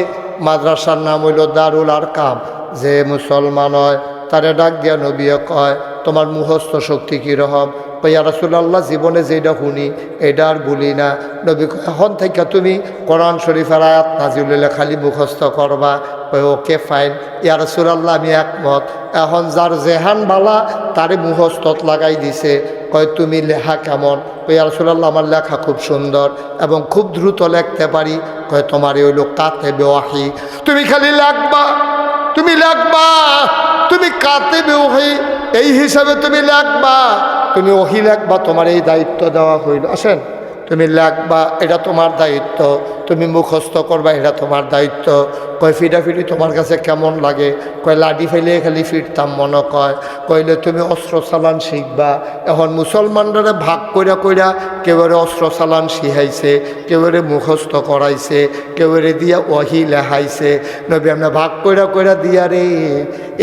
মাদ্রাসার নাম হইল দারুল আরকাম। যে মুসলমান হয় তারে ডাক দিয়া নবী কয়, তোমার মুখস্থ শক্তি কীরকম? ইয়া রাসূলুল্লাহ, জীবনে যেটা শুনি এটা আর বলি না। নবী কয়, এখন থেকে তুমি কোরআন শরীফের আয়াত নাজিল হইলে খালি মুখস্থ করবা। কয় ওকে ফাইন ইয়া রাসূলুল্লাহ, আমি একমত। এখন যার জেহান বালা তারে মুখস্থত লাগাই দিছে। কয় তুমি লেখা কেমন? কয় ইয়া রাসূলুল্লাহ, আমার লেখা খুব সুন্দর এবং খুব দ্রুত লিখতে পারি। কয় তোমার এই হইল কাতেবে ওয়াহি, তুমি খালি লিখবা, তুমি লিখবা, তুমি কাতেবে ওয়াহি, এই হিসাবে তুমি লিখবা, তুমি ওহি লিখবা, তোমার এই দায়িত্ব দেওয়া হইল। আসেন তুমি লেখবা, এটা তোমার দায়িত্ব। তুমি মুখস্থ করবা, এটা তোমার দায়িত্ব। কয় ফিটাফিটি তোমার কাছে কেমন লাগে? কয় লাঠি ফেলে খালি ফিরতাম মনে কইলে তুমি অস্ত্র চালান শিখবা। এখন মুসলমানরা ভাগ কইরা কইরা কেউরে অস্ত্র চালান শিখাইছে, কেউরে মুখস্থ করাইছে, কেউরে দিয়া ওয়াহি লেখাইছে। নবী আমরা ভাগ কইরা কইরা দিয়া রে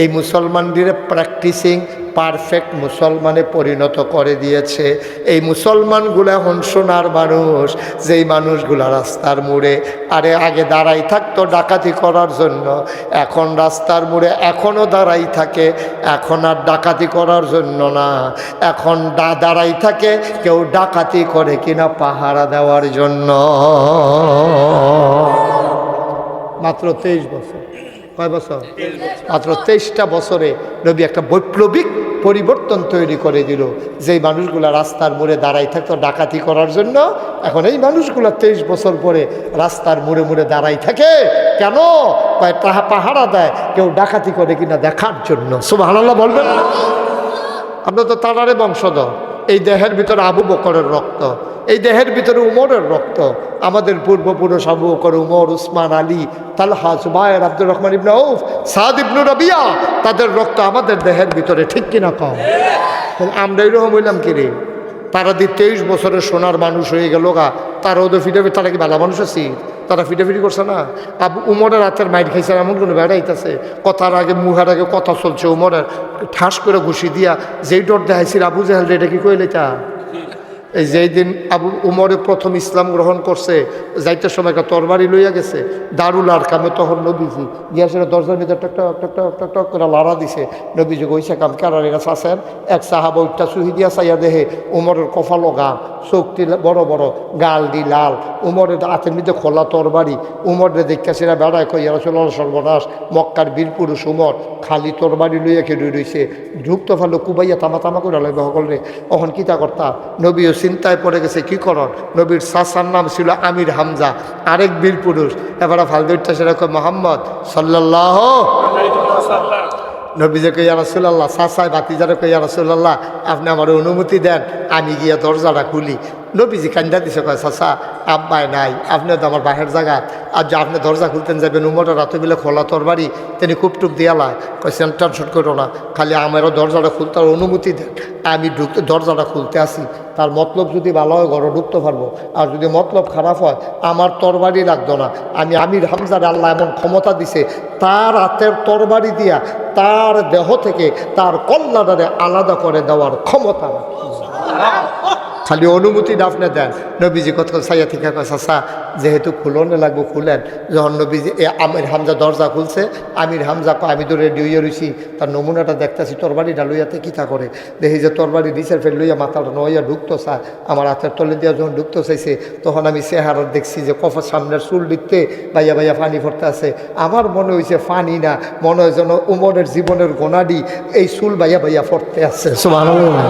এই মুসলমানদের প্র্যাকটিসিং পারফেক্ট মুসলমানে পরিণত করে দিয়েছে। এই মুসলমানগুলো এখন সোনার মানুষ, যেই মানুষগুলো রাস্তার মোড়ে আরে আগে দাঁড়াই থাকতো ডাকাতি করার জন্য, এখন রাস্তার মোড়ে এখনও দাঁড়াই থাকে, এখন আর ডাকাতি করার জন্য না, এখন দাঁড়াই থাকে কেউ ডাকাতি করে কিনা পাহারা দেওয়ার জন্য। মাত্র 23 বছর, কয় বছর? মাত্র 23টা বছরে নবী একটা বৈপ্লবিক পরিবর্তন তৈরি করে দিল। যেই মানুষগুলা রাস্তার মোড়ে দাঁড়াই থাকতো ডাকাতি করার জন্য, এখন এই মানুষগুলা 23 বছর পরে রাস্তার মোড়ে মোড়ে দাঁড়াই থাকে কেন? পাহারা দেয় কেউ ডাকাতি করে কিনা দেখার জন্য। সুবহানাল্লাহ বলবেন। আমরা তো তারারে বংশধর। এই দেহের ভিতরে আবু বকরের রক্ত, এই দেহের ভিতরে উমরের রক্ত। আমাদের পূর্বপুরুষ আবু বকর, উমর, উসমান, আলী, তালহা, জুবায়ের, আব্দুর রহমান ইবনে আউফ, সাদ ইবনে রাবিয়া, তাদের রক্ত আমাদের দেহের ভিতরে, ঠিক কিনা কম? আমরা এরকম হইলাম কিরে? তারা 23 বছরের সোনার মানুষ হয়ে গেল গা, তারাও তো ফিটাফিটি, তারা কি ভালো মানুষ আছি? তারা ফিটাফিটি করছে না। আবু উমরের হাতের মাইর খাইছে এমন কোনো বেড়াইতেছে, কথার আগে মুখের আগে কথা চলছে, উমরের ঠাস করে ঘুষি দিয়া যেই ডর দেখাইছিল আবু জাহেল, এটা কি কইলে তা? এই যেই দিন আবু উমরে প্রথম ইসলাম গ্রহণ করছে, যাইতে সময় একটা তরবারি লইয়া গেছে দারুল আর কামে, তখন নবীজি গিয়া সেটা দরজার ভিতরে টক টক টক টক টক টক করে লাড়া দিছে। নবীজি কইছে কাম কারার এরা চাষেন। এক সাহাবা উঠটা চুহি দিয়া চাইয়া দেহে উমরের কপালও গা, চোখটি বড় বড়, গাল দি লাল, উমরের হাতের মধ্যে খোলা তরবারি। উমরে দেখা সেরা বেড়ায় কইয়া রাসূলুল্লাহ সর্বনাশ, মক্কার বীর পুরুষ উমর খালি তরবারি লইয়া খেয়ে রইছে, ঢুকত ফালো কুবাইয়া তামা তামা করে লাগবে সকলে। তখন কিতা করতা? নবীও চিন্তায় পড়ে গেছে কি করন। নবীর চাচার নাম ছিল আমির হামজা, আরেক বীর পুরুষ। এবারে ফালদুরটা সেরকম মোহাম্মদ সাল্লাল্লাহু আলাইহি ওয়াসাল্লাম। নবীজি কই ইয়া রাসূলুল্লাহ, চাচায় ভাতিজারে কই ইয়া রাসূলুল্লাহ আপনি আমার অনুমতি দেন, আমি গিয়া দরজাটা খুলি। নবীজি কান্দা দিছে, কয় চাচা আব্বাই নাই, আপনি তো আমার বাহের জায়গা, আর যে আপনি দরজা খুলতেন যাবেন উমরের রাতে বিলে খোলা তরবারি, তিনি খুব টুপ দিয়ালায়। কয় টেনশন করো না, খালি আমারও দরজাটা খুলতে অনুমতি দেন, আমি ঢুকতে দরজাটা খুলতে আসি। তার মতলব যদি ভালো হয় ঘরে ঢুকতে পারবো, আর যদি মতলব খারাপ হয় আমার তরবারি লাগতো না। আমি আমির হামজার আল্লাহ এমন ক্ষমতা দিছে, তার হাতের তরবারি দিয়া তার দেহ থেকে তার কল্যাণে আলাদা করে দেওয়ার ক্ষমতা। খালি অনুমতি আপনি দেন। নবীজি কত সাইয়া থেকে চাষা যেহেতু খুলনে লাগবো খুলেন। যখন নবীজি আমির হামজা দরজা খুলছে, আমির হামজা আমি তো রেডি হইয়া রইছি, তার নমুনাটা দেখতেছি তরবারিটা লইয়াতে কিতা করে দেখি যে তরবারি নিচের ফের লইয়া মাথাটা নইয়া ঢুকতো চায়, আমার হাতের তলে দিয়া যখন ঢুকতে চাইছে তখন আমি চেহারা দেখছি যে কফার সামনের চুল দিকতে বাইয়া বাইয়া পানি পড়তে আছে। আমার মনে হয়েছে পানি না, মনে হয় যেন উমরের জীবনের গোনাডি এই চুল বাইয়া বাইয়া পড়তে আছে। সুবহানাল্লাহ।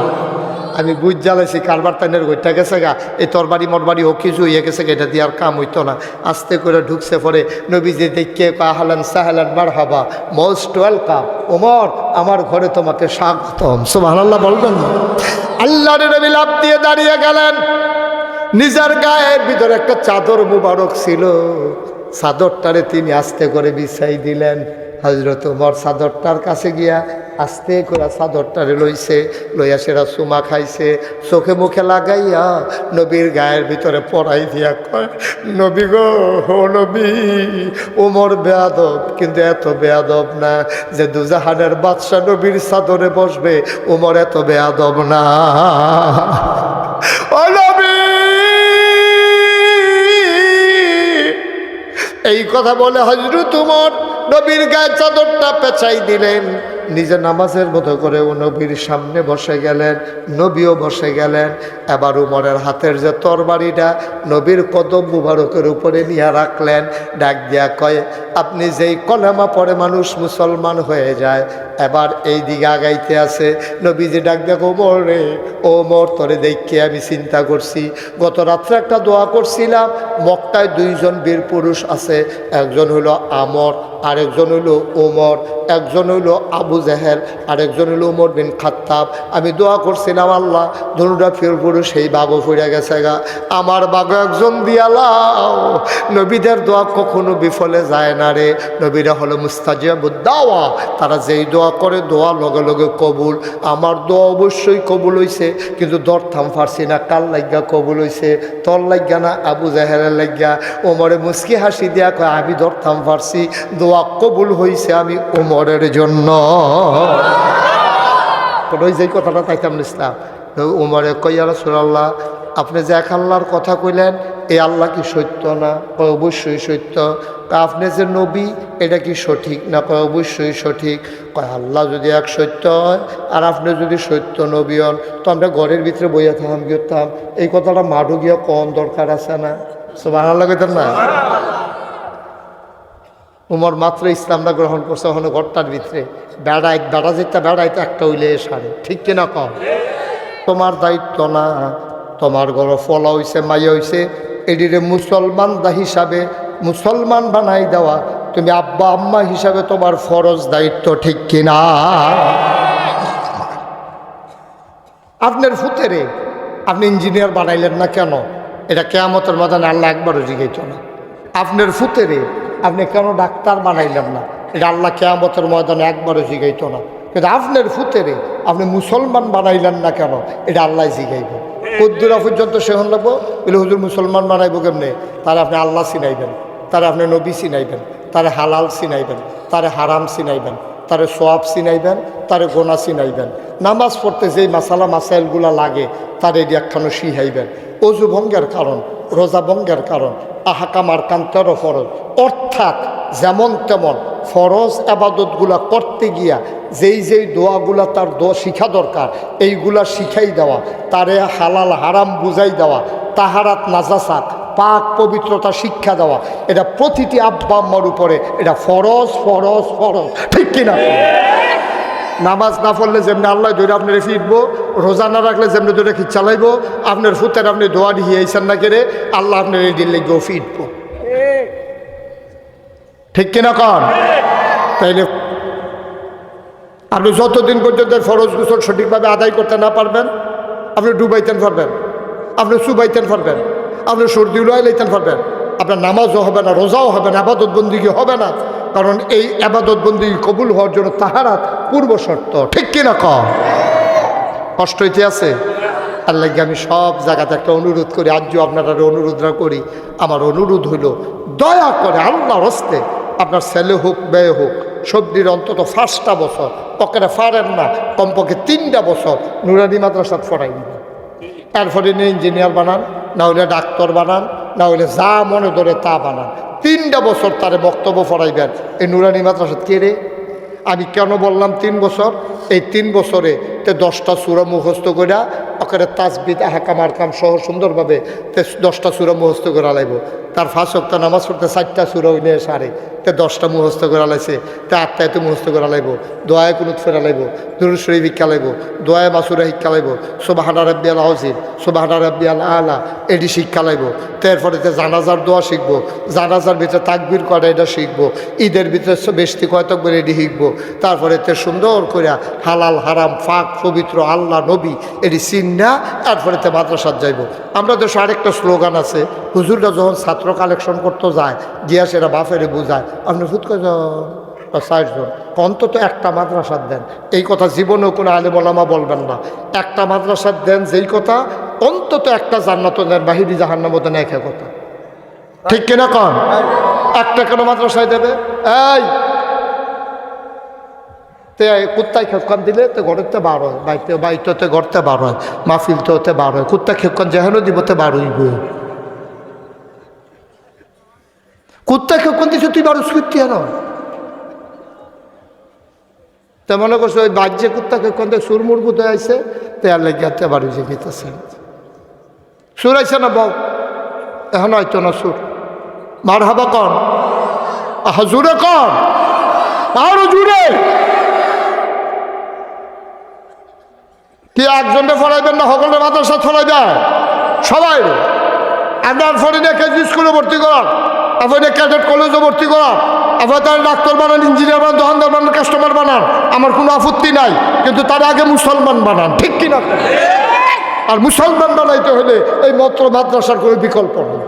আমি বুঝ জ্বালাইছি কারবার তাইনের গইটা গেছে গা, এই তরবারি মরবারি ও কিছু হইয়া গেছে গা, এটা দিয়ে আর কাম হইতো না। আস্তে করে ঢুকছে পরে নবীজি দেখে আহলান সাহলান মারহাবা, মোস্ট ওয়েলকাম ওমর, আমার ঘরে তোমাকে স্বাগতম। সুবহানাল্লাহ বলবেন না? আল্লাহর নবী লাফ দিয়ে দাঁড়িয়ে গেলেন। নিজের গায়ের ভিতরে একটা চাদর মুবারক ছিল, চাদরটারে তিনি আস্তে করে বিছাই দিলেন। হযরত ওমর চাদরটার কাছে গিয়া আস্তে করে চাদরটারে লইছে, লইয়া সেরা চুমা খাইছে, চোখে মুখে লাগাইয়া নবীর গায়ের ভিতরে পড়াই দিয়া কয়, নবী গো, ও নবী, ওমর বেয়াদব, কিন্তু এত বেয়াদব না যে দুজাহানের বাদশাহ নবীর চাদরে বসবে। ওমর এত বেয়াদব না। ও নবী, এই কথা বলে হযরত ওমর নবীর গায়ে চাদরটা পেঁচাই দিলেন, নিজে নামাজের মতো করে ও নবীর সামনে বসে গেলেন। নবীও বসে গেলেন। এবার উমরের হাতের যে তরবারিটা নবীর কদম মুবারকের উপরে নিয়ে রাখলেন। ডাক দিয়া কয়, আপনি যেই কলেমা পড়ে মানুষ মুসলমান হয়ে যায়, এবার এই দিকে আগাইতে আছে। নবীজি ডাক দেখো, ওমর রে, ওমর তোরে দেখে আমি চিন্তা করছি, গত রাত্রে একটা দোয়া করছিলাম, মক্কায় দুইজন বীর পুরুষ আছে, একজন হলো আমর, আরেকজন হইল ওমর, একজন হইল আবু জেহেল, আরেকজন হইল ওমর বিন খাত্তাব। আমি দোয়া করছিলাম আল্লাহ ধনুটা ফের পড়ে সেই বাঘও ফিরে গেছে গা, আমার বাঘ একজন দিয়ালাও। নবীদের দোয়া কখনো বিফলে যায় না রে, নবীরা হলো মুস্তাজিবুদ দাওয়া, তারা যেই দোয়া করে দোয়া লগে লগে কবুল। আমার দোয়া অবশ্যই কবুল হইছে, কিন্তু দরথাম ফারছি না কার লাগিয়া কবুল হইছে, তোর লাগিয়া না আবু জাহেলের লাগিয়া। ওমরে মুস্কি হাসি দিয়া কয় আমি দরথাম ফারছি, দোয়া কবুল হইছে আমি ওমরের জন্য। ওই যে কথাটা তাইতাম নিসলাম, ওমরে কইয়া রাসূলুল্লাহ আপনি যে এক আল্লাহর কথা কইলেন, এই আল্লাহ কি সত্য না? কয় অবশ্যই সত্য। আপনি যে নবী এটা কি সঠিক না? কয় অবশ্যই সঠিক। কয় আল্লাহ যদি এক সত্য হয় আর আপনি যদি সত্য নবী হন, তো আমরা ঘরের ভিতরে বইয়া থাম গিয়েতাম, এই কথাটা মাঠু গিয়া কম দরকার আছে না? সুবহানাল্লাহ কইতেন না? উমর মাত্র ইসলামটা গ্রহণ করছে, ওখানে ঘরটার ভিতরে বেড়া যেটা বেড়াইতে একটা হইলে সারে, ঠিক কিনা কম? তোমার দায়িত্ব না, তোমার ঘর ফলা হইছে মাইয়া হইছে, এটিরে মুসলমান হিসাবে মুসলমান বানাই দেওয়া তুমি আব্বা আম্মা হিসাবে তোমার ফরজ দায়িত্ব, ঠিক কিনা? আপনার ফুতেরে আপনি ইঞ্জিনিয়ার বানাইলেন না কেন? এটা কিয়ামতের ময়দানে আল্লাহ একবারও জিজ্ঞাইত না। আপনার ফুতেরে আপনি কেন ডাক্তার বানাইলেন না? এটা আল্লাহ কিয়ামতের ময়দানে একবারও জিজ্ঞাইত না। কিন্তু আপনার ফুতেরে আপনি মুসলমান বানাইলেন না কেন? এটা আল্লাহ জিজ্ঞাইব। কদ্দুরা পর্যন্ত সেহন লাগবো বলে হুজুর মুসলমান বানাইব কেমনে? তারা আপনি আল্লাহ চিনাইবেন, তারা আপনি নবী চিনাইবেন, তারা হালাল চিনাইবেন, তারা হারাম চিনাইবেন, তারে সোয়াব চিনাইবেন, তারে গোনা চিনাইবেন। নামাজ পড়তে যেই মাসালা মাসাইলগুলা লাগে তার এটি একখানো শিহাইবেন। অজু ভঙ্গের কারণ, রোজা ভঙ্গের কারণ, আহাকাম আরকান 13 ফরজ, অর্থাৎ যেমন তেমন ফরজ আবাদতগুলা করতে গিয়া যেই দোয়াগুলা তার দোয়া শিখা দরকার এইগুলা শিখাই দেওয়া, তারে হালাল হারাম বুঝাই দেওয়া, তাহারাত নাজাসাত পাক পবিত্রতা শিক্ষা দেওয়া, এটা প্রতিটি আব্বা আম্মার উপরে এটা ফরজ ফরজ ফরজ, ঠিক কিনা? নামাজ না পড়লে যেমনি আল্লাহ ধরে আপনার ফিরবো, রোজা না রাখলে যেমনি ধরে কি চালাইবো, আপনার ফুতের আপনি দোয়া দিয়েছেন না কেড়ে আল্লাহ আপনার এই দিন লেগেও ফিরবো, ঠিক কিনা কন? তাইলে আপনি যতদিন পর্যন্ত ফরজ গোসল সঠিকভাবে আদায় করতে না পারবেন, আপনি ডুবাইতেন পারবেন, আপনি চুবাইতেন পারবেন, আপনি সর্দি উলাই লাইতেন পারবেন, আপনার নামাজও হবে না, রোজাও হবে না, আবাদত বন্দিগি হবে না। কারণ এই আবাদত বন্দিগি কবুল হওয়ার জন্য তাহারাত পূর্ব শর্ত, ঠিক কিনা কম? কষ্ট হইতে আছে। আল্লাহ আমি সব জায়গাতে একটা অনুরোধ করি, আজও আপনারা অনুরোধরা করি। আমার অনুরোধ হইল দয়া করে আল্লাহর হস্তে আপনার ছেলে হোক মেয়ে হোক সবজির অন্তত 5টা বছর পকেটে ফারেন না, কমপক্ষে 3টা বছর নুরানি মাদ্রাসাত পড়াই দিবেন। এরপরে নিয়ে ইঞ্জিনিয়ার বানান, না হলে ডাক্তার বানান, না হলে যা মনে ধরে তা বানান। 3টা বছর তারে বক্তব্য পড়াইবেন এই নুরানি মাদ্রাসাত। কে রে? আমি কেন বললাম 3 বছর? এই 3 বছরে তে 10টা সূরা মুখস্থ করে ওখানে তাসবিহ আহকাম আরকাম সহ সুন্দরভাবে 10টা সূরা মুখস্থ করে আলাইব। তার 5 ওয়াক্ত নামাজ পড়তে 4টা সূরা হইলে সারে তে 10টা মুখস্থ করে আলাইছে, তে 8টা এত মুখস্থ করে আলাইব, দোয়ায় কুনুত ফেরা লাইব, দুরূদ শরীফ শিক্ষা লাইব, দোয়ায় মাসুরা শিক্ষা লাইব, সুবহানা রাব্বিয়াল আযীম, সুবহানা রাব্বিয়াল আলা এটি শিক্ষা লাইব। তারপরে জানাজার দোয়া শিখবো, জানাজার ভিতরে তাকবীর করা এটা শিখবো, ঈদের ভিতরে বেশি কয় তাকবীর এটি শিখবো। তারপরে সুন্দর করে হালাল হারাম ফাঁক পবিত্র আল্লাহ নবী এটি চিন্না, তারপরে মাদ্রাসাত যাইব। আমরা দেশে আরেকটা স্লোগান আছে, হুজুররা যখন ছাত্র কালেকশন করতে যায় গিয়া সেটা বাফেরে বুঝায়, আপনি ফুট কজন 60 জন, অন্তত একটা মাদ্রাসাত দেন। এই কথা জীবনেও কোনো আলেম ওলামা বলবেন না। একটা মাদ্রাসাত দেন, যেই কথা অন্তত একটা জান্নাত দেন, বাহিরি জাহান্নাম দেন, এক কথা, ঠিক কিনা কন? একটা কেন মাদ্রাসায় দেবে? এই কুত্তায় খেপকান দিলে তো ঘরেতে 12 হয়, বাইতে ঘরতে 12 হয়, মাহফিলতে হতে 12 হয়, কুত্তা খেপকান যেহেন দিবতে 12 হইব। কুত্তা খেপকান দিচ্ছে তুই 12 করতে হেন তে মনে করছো ওই বাজ্যে কুত্তা খেপকান দিয়ে সুর মুরগুত আইসে তে আর লেগে 12 যে গীতেছে সুর আইসে না বউ এখন হয়তো না সুর মার হাবা কন, আহা জুড়ে কন, আরো জুড়ে। কি একজনকে ফরাইবেন না সকলের মাদ্রাসা ফরাইবেন? সবাই। আপনার ফরিনে কেজি স্কুলে ভর্তি করান, আপনি ক্যাডেট কলেজে ভর্তি করান, আবার তারা ডাক্তার বানান, ইঞ্জিনিয়ার বানান, দোকানদার বানান, কাস্টমার বানান, আমার কোনো আপত্তি নাই, কিন্তু তারা আগে মুসলমান বানান, ঠিক কিনা? আর মুসলমান বানাইতে হলে এই মাত্র মাদ্রাসার কোনো বিকল্প নেই।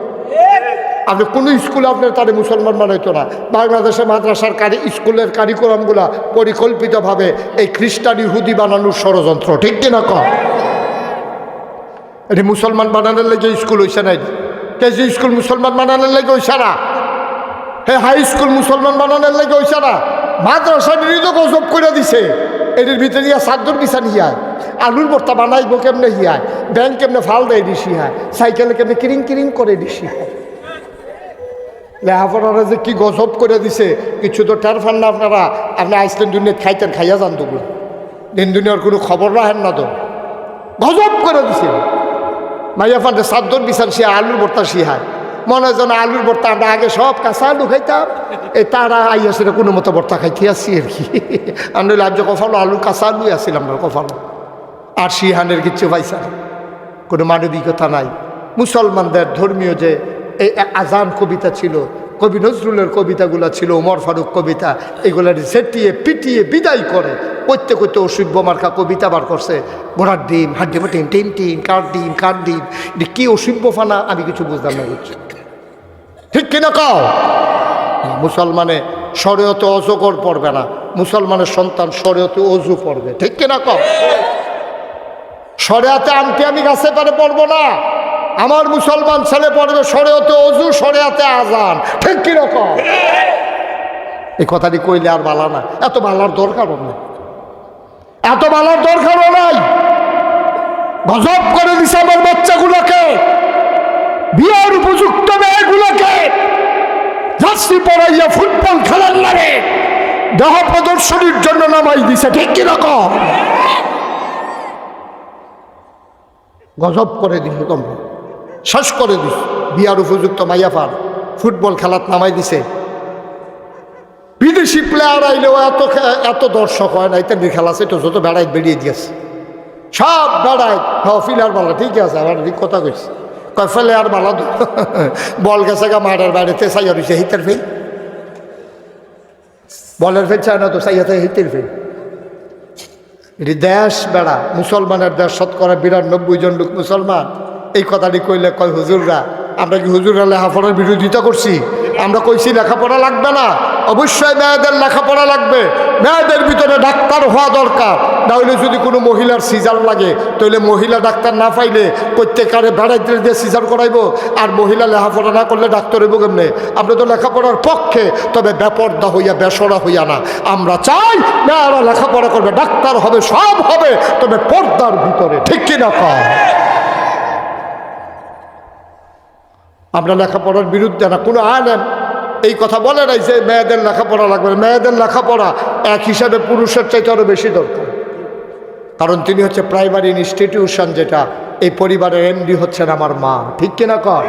আপনি কোনো স্কুলে আপনার তাদের মুসলমান বানাইতো না। বাংলাদেশে মাদ্রাসার স্কুলের কারিকুলামগুলা পরিকল্পিতভাবে এই খ্রিস্টান ইহুদি বানানোর ষড়যন্ত্র, ঠিক কিনা কম? এটি মুসলমান বানানোর লেগে স্কুল হইছে নাই, কেজি স্কুল মুসলমান বানানোর লেগে হইছে না, হ্যাঁ হাই স্কুল মুসলমান বানানোর লেগে হইছে না। মাদ্রাসা তো গজব করে দিছে, এটির ভিতরে ইয়া সাদ্দুর বিছান হিয়ায়, আলুর ভর্তা বানাইবো কেমনে হিয়ায়, ব্যাংক কেমনে ফাল দেয় দিছি হয়, সাইকেলে কেমনে কিরিং কিরিং করে দিছি হয়। লেহাপড়ারা যে কি গজব করে দিছে কিছু তো টের পান না আপনারা। আপনি আইসলেন দুনিয়া খাইতেন, খাইয়া যান তো, দিন দুনিয়ার কোনো খবর রাখেন না তো, গজব করে দিছে। মাইয়া ফান্ডে সাদ্দর বিছান সে আলুর ভর্তা শিহায়, মনে হয় যেন আলুর ভর্তা আমরা আগে সব কাঁচা আলু খাইতাম, এই তারা আইয়া সেটা কোনো মতো ভর্তা খাইতে আসছি আর কি। আমরা লাজ্য কফালো আলুর কাঁচা আলুই আসছিলাম আমরা কফালো, আর শিহানের কিচ্ছু পাইছে না, কোনো মানবিকতা নাই। মুসলমানদের ধর্মীয় যে এই আজান কবিতা ছিল, কবি নজরুলের কবিতাগুলো ছিল, ওমর ফারুক কবিতা, এগুলার ঝেটিয়ে পিটিয়ে বিদায় করে করতে করতে অসভ্য মার্কা কবিতা বার করছে। ঘোড়ার ডিম, হাড্ডি টিম টিম টিম, কার ডিম কার ডিম, কি অসভ্য ফানা আমি কিছু বুঝলাম না, বুঝছি ঠিক কিনা কাও? মুসলমানে শরীয়তে অজগর পড়বে না, মুসলমানের সন্তান শরীয়তে অজু পড়বে, ঠিক কিনা কাও? শরিয়াতে আনটি আমি গাছে পারে পড়বো না, আমার মুসলমান ছেলে পড়বে শরিয়তে অজু, শরিয়াতে আজান, ঠিক কিরকম? এই কথাটি কইলে আর বালা না, এত বালার দরকারও নেই, এত বালার দরকারও নাই। গজব করে দিছে আমার বাচ্চাগুলোকে, বিয়ার উপযুক্ত মেয়েগুলোকে জার্সি পরাইয়া ফুটবল খেলার লাগে দেহ প্রদর্শনীর জন্য নামাই দিছে, ঠিক কিরকম? গজব করে দিছে, তোমরা শেষ করে দিস। বিয়ার উপযুক্ত মাইয়াফার ফুটবল খেলাত নামাই দিছে। বিদেশি প্লেয়ার আইলেও এত দর্শক হয় না, ইত্যাদি খেলা আছে তো যত বেড়াই বেরিয়ে দিয়েছে, সব বেড়ায়। হ্যাঁ ফিলার বালা ঠিক আছে, আমার ঠিক কথা কইছে, কয় ফেলে আর বালা বল গেছে গা মাঠের বাইরেতে চাইয়া দিছে, হিতের ফেল বলের ফেল চায় না তো, চাইয়া চাই হিতের ফেল। এটি দেশ বেড়া, মুসলমানের দেশ, শতকরা ৯২ জন লোক মুসলমান। এই কথাটি কইলে কয় হুজুররা, আমরা কি হুজুররা লেখাপড়ার বিরোধিতা করছি? আমরা কইছি লেখাপড়া লাগবে না, অবশ্যই মেয়েদের লেখাপড়া লাগবে, মেয়েদের ভিতরে ডাক্তার হওয়া দরকার। না হইলে যদি কোনো মহিলার সিজার লাগে তাহলে মহিলা ডাক্তার না পাইলে প্রত্যেকারে বেড়াইতে দিয়ে সিজার করাইবো, আর মহিলা লেখাপড়া না করলে ডাক্তার হইব কেমনে? আমরা তো লেখাপড়ার পক্ষে, তবে বেপর্দা হইয়া বেসরা হইয়া না। আমরা চাই মেয়েরা লেখাপড়া করবে, ডাক্তার হবে, সব হবে, তবে পর্দার ভিতরে, ঠিক কিনা কয়? আমরা লেখাপড়ার বিরুদ্ধে না, কোনো আলেম এই কথা বলে নাই যে মেয়েদের লেখাপড়া লাগবে। মেয়েদের লেখাপড়া এক হিসাবে পুরুষের চাইতে আরও বেশি দরকার, কারণ তিনি হচ্ছে প্রাইমারি ইনস্টিটিউশন, যেটা এই পরিবারের এমডি হচ্ছেন আমার মা, ঠিক কিনা কর?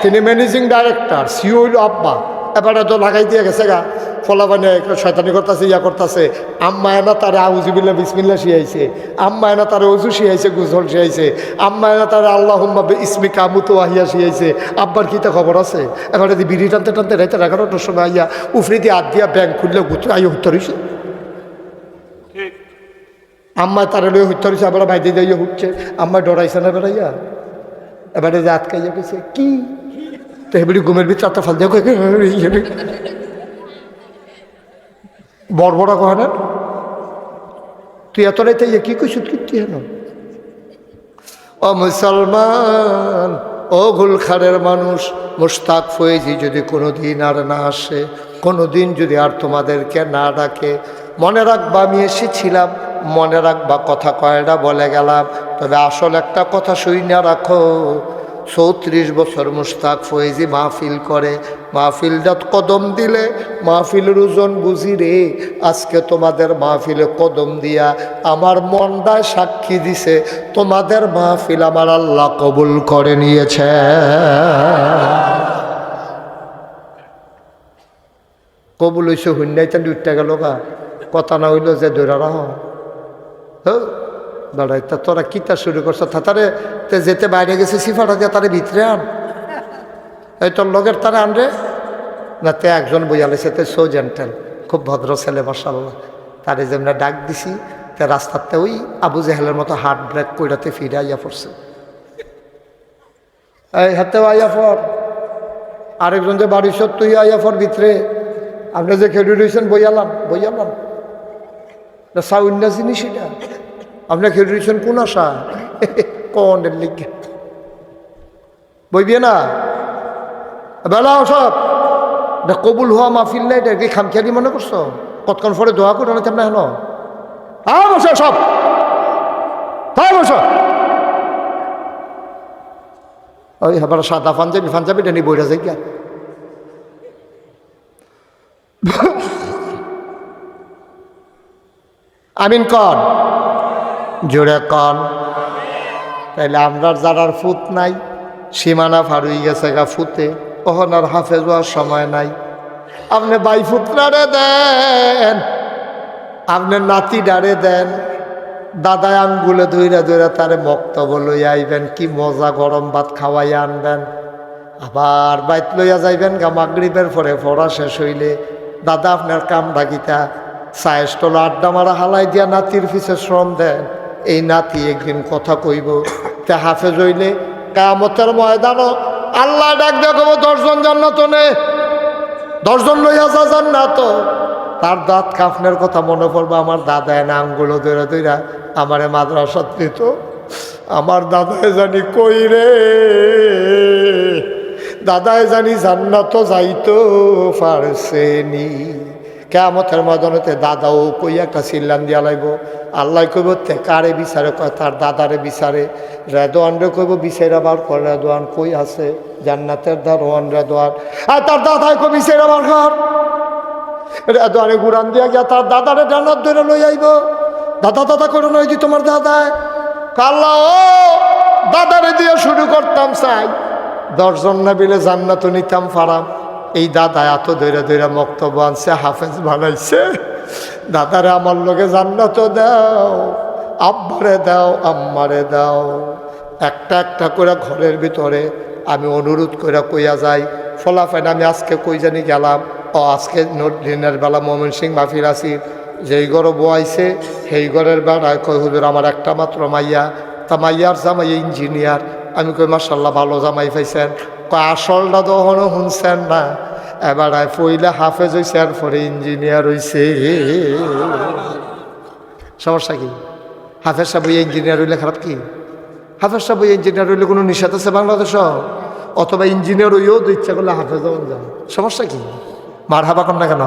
তিনি ম্যানেজিং ডাইরেক্টর, সিও হইল আব্বা। এবারে তো লাগাই দিয়ে গেছে গা, ফলাবানে শয়তানি করতেছে, ইয়া করতেছে। আম্মা এনা তারে আউজুবিল্লাহ বিসমিল্লাহ শিয়াইছে, আম্মা এনা তারে অজু শিয়াইছে, গুজল শিয়াইছে, আম্মা এনা তারে আল্লাহুম্মা ইসমিকা মুতওয়াহিয়া শিয়াইছে। আব্বার কিতা খবর আছে? এবারে যদি বিড়ি টানতে টানতে রাইতে 11টার সময় আইয়া উফরি দিয়ে হাত দিয়া ব্যাংক খুললে গুতরে আইয়া হত্যা রয়েছে। আম্মায় তারে লইয়া হত্যা রয়েছে, আবার বাইরে দিয়ে উঠছে, আম্মায় ডরাইছে না বেড়াইয়া। এবারে যে আটকাইয়া গেছে কি তো হেবড়ি ঘুমের ভিতরে আত্মা ফাল দিয়ে বড় কহ না, তুই এত রাইতে কি কইস তুই হেন? ও মুসলমান, ও গুলখারের মানুষ, মুশতাক ফয়েজি যদি কোনোদিন আর না আসে, কোনোদিন যদি আর তোমাদেরকে না ডাকে, মনে রাখবা আমি এসেছিলাম, মনে রাখবা কথা কয়টা বলে গেলাম, তবে আসল একটা কথা শুই না রাখো। 34 বছর মুশতাক ফয়েজি মাহফিল করে, মাহফিলটাত কদম দিলে মাহফিলের ওজন বুঝি রে। আজকে তোমাদের মাহফিলে কদম দিয়া আমার মনটায় সাক্ষী দিছে, তোমাদের মাহফিল আমার আল্লাহ কবুল করে নিয়েছে। কবুল হইছে হুন্ডাই চান্দি উঠতে গেল গা, কথা না হইল যে দৈরা রাহ দাঁড়াই। তা তোরা কিতা শুরু করছো? তারে তে যেতে বাইরে গেছে সিফাটা দিয়ে তারে ভিতরে আন, এই তোর লগের তারা আনরে না তে একজন বইয়ালেছে তে সো জেন্টেল, খুব ভদ্র ছেলে মাশাআল্লাহ। তারে যেমন ডাক দিছি তে রাস্তাতে ওই আবু জেহেলের মতো হার্ট ব্রেক কইরাতে ফিরে আইয়া পড়ছে। এই হাতে আইয়া ফর, আরেকজন যে বাড়ি তুই আইয়া ফর ভিতরে, আপনি যে খেলে রয়েছেন বইয়ালাম সাউন্ড না জিনিস এটা, আপনি খেলে রয়েছেন কোন আশা কোন লিখে বইবে না বেলা সব কবুল হওয়া মাহফিল নাই, এটা কি খামখেয়ালি মনে করছো? কতক্ষণ পরে দোয়া করে না তেমন হেন বসো সব বসো। ওই এবার সাদা ফাঞ্জাবি টেনি বইরা যাই গিয়া আমিন কন জোরে কন। তাইলে আমরা যারার ফুত নাই সীমানা ফারুই গেছে গা ফুতে, ওহন আর হাফেজ হওয়ার সময় নাই। আপনি বাই ফুতরারে দেন, আপনি নাতি ডারে দেন, দাদায় আঙ্গুলে ধইরা ধইরা তারে বক্তব্য লইয়া আইবেন, কি মজা গরম ভাত খাওয়াইয়া আনবেন। আবার বাইত লইয়া যাইবেন গা মাগরিবের পরে পড়া শেষ হইলে, দাদা আপনার কাম ডাকিতা চায়ের স্টল আড্ডা মারা হালাই দিয়া নাতির পিছে শ্রম দেন। এই নাতি একদিন কথা কইব, তে হাফেজ হইলে কিয়ামতের ময়দানও আল্লাহ ডাক দেখব 10 জন জান্নাত নে, 10 জন লইয়া যা জান্নাত। তার দাঁত কাফনের কথা মনে পড়বে, আমার দাদায় না আঙ্গুলো ধরে ধইরা আমারে মাদ্রাসাত নিত, আমার দাদায় জানি কই রে, দাদায় জানি জান্নাত যাইতো পারছেনি। কিয়ামতের ময়দানেতে দাদাও কই একটা চিল্লান দিয়া লাইব, আল্লাহ কইব তে কারে বিচারে, কয় তার দাদারে বিচারে। রেদওয়ানরে কইব বিচারা বার কর, রেদওয়ান কই আছে? জান্নাতের দারোয়ান রেদওয়ান। আর তার দাদায় কই বিচারা বার কর, রেদওয়ানে গুরান দিয়া গিয়া তার দাদারে জান্নাত ধরে লই আইব। দাদা করে নয় দি তোমার দাদায় কাল্লা, ও দাদারে দিয়ে শুরু করতাম চাই 10 জন না বিলে জান্নাত নিতাম ফারাম। এই দাদা এত ধৈরা ধৈরা বক্তব্য আনছে, হাফেজ বানাইছে। দাদারে আমার লোকে জান্নাত দাও, আব্বারে দাও, আম্মারে দাও। একটা একটা করে ঘরের ভিতরে আমি অনুরোধ করে কইয়া যাই। ফলাফেন আমি আজকে কই জানি গেলাম, আজকে দিনের বেলা মোমিন সিং মাহফিল আসির, যেই ঘরে বয়াইছে সেই ঘরের বেড়ায় কই হুজুর আমার একটা মাত্র মাইয়া, তা মাইয়ার জামাই ইঞ্জিনিয়ার। আমি কই মাশাল্লাহ ভালো জামাই পাইছেন। কয় আসলটা তো এখনো শুনছেন না, এবার পইলে হাফেজ হইছে আর পরে ইঞ্জিনিয়ার হইছে। সমস্যা কি? হাফেজ সাহেব ইঞ্জিনিয়ার হইলে খারাপ কি? হাফেজ সাহেব ইঞ্জিনিয়ার হইলে কোনো নিষেধ আছে বাংলাদেশ? অথবা ইঞ্জিনিয়ার হইও তো ইচ্ছা করলে হাফেজ হন যান, সমস্যা কি? মার হাবা কর না কেন?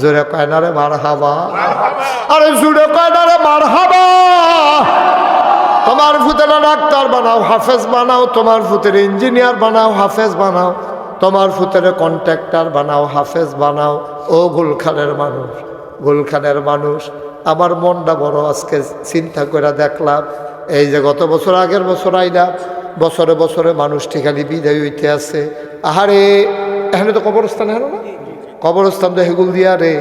জোরে কয় না রে মার হাবা, আরে জোরে কয় না রে মার হাবা। তোমার ফুতেরা ডাক্তার বানাও, হাফেজ বানাও, তোমার ফুতের ইঞ্জিনিয়ার বানাও, হাফেজ বানাও, তোমার ফুতেরে কন্ট্রাক্টর বানাও, হাফেজ বানাও। ও গুলখানের মানুষ, গুলখানের মানুষ, আমার মনটা বড় আজকে চিন্তা করে দেখলাম, এই যে গত বছর আগের বছর আইলাম, বছরে বছরে মানুষটি খালি বিদায় হইতে আছে। আহারে এখানে তো কবরস্থান, হেন না কবরস্থান তো হেগুল দিয়া রে,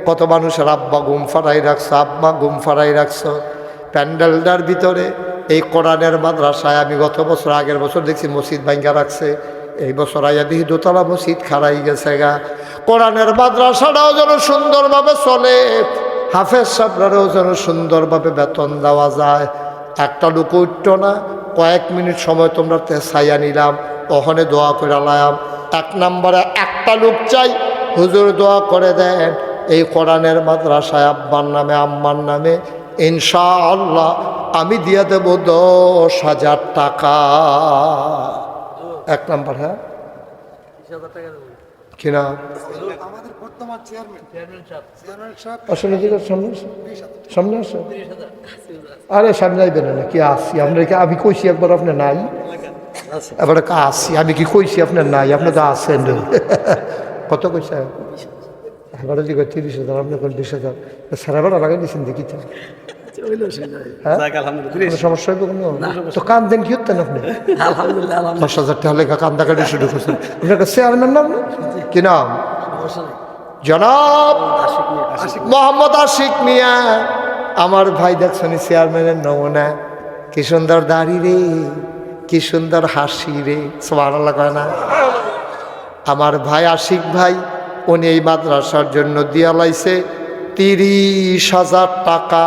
কত মানুষের আব্বা ঘুম ফাড়াই রাখছো, আব্বা ঘুম ফাড়াই রাখছো প্যান্ডেলটার ভিতরে। এই কোরআনের মাদ্রাসায় আমি গত বছর আগের বছর দেখছি মসজিদ ভাঙ্গা রাখছে, এই বছর আইয়া দেখি দোতলা মসজিদ খাড়াই গেছে গা। কোরআনের মাদ্রাসাটাও যেন সুন্দরভাবে চলে, হাফেজ সাহেবরাও যেন সুন্দরভাবে বেতন দেওয়া যায়। একটা লোক উঠতো না, কয়েক মিনিট সময় তোমরা ছাইয়া নিলাম, ওখানে দোয়া করে লাম। 1 নম্বরে একটা লোক চাই, হুজুর দোয়া করে দেন এই কোরআনের মাদ্রাসায় আব্বার নামে আম্মার নামে ইনশাআল্লাহ আমি দিয়ে দেব 10,000 টাকা। 1 নম্বর। হ্যাঁ কিনা আমাদের বর্তমান চেয়ারম্যান সামনে আসে, আরে সামনে আইবেন না কি আসছি আপনার, আমি কইছি একবার আপনি নাই, এবারে আসছি আমি কি কইছি আপনার নাই, আপনি তো আসেন। কত কইছে? এবারে যে 30,000, আপনি 20,000 সারা বেড়া লাগাই দিয়েছেন দেখি তো। সমস্যা হইব কোনো? তো কান দেন কি হতেন আপনি? 10,000 টাকা লেখা কান্দাকাটি শুরু করছেন। আপনার চেয়ারম্যান নাম কি নাম? জনাব মোহাম্মদ আশিক মিয়া। আমার ভাই দেখছেন চেয়ারম্যানের নমুনা, কি সুন্দর দাড়ি রে, কি সুন্দর হাসি রে, সুবহানাল্লাহ কয় না? আমার ভাই আশিক ভাই উনি এই মাদ্রাসার জন্য দিয়া লাইছে 30,000 টাকা।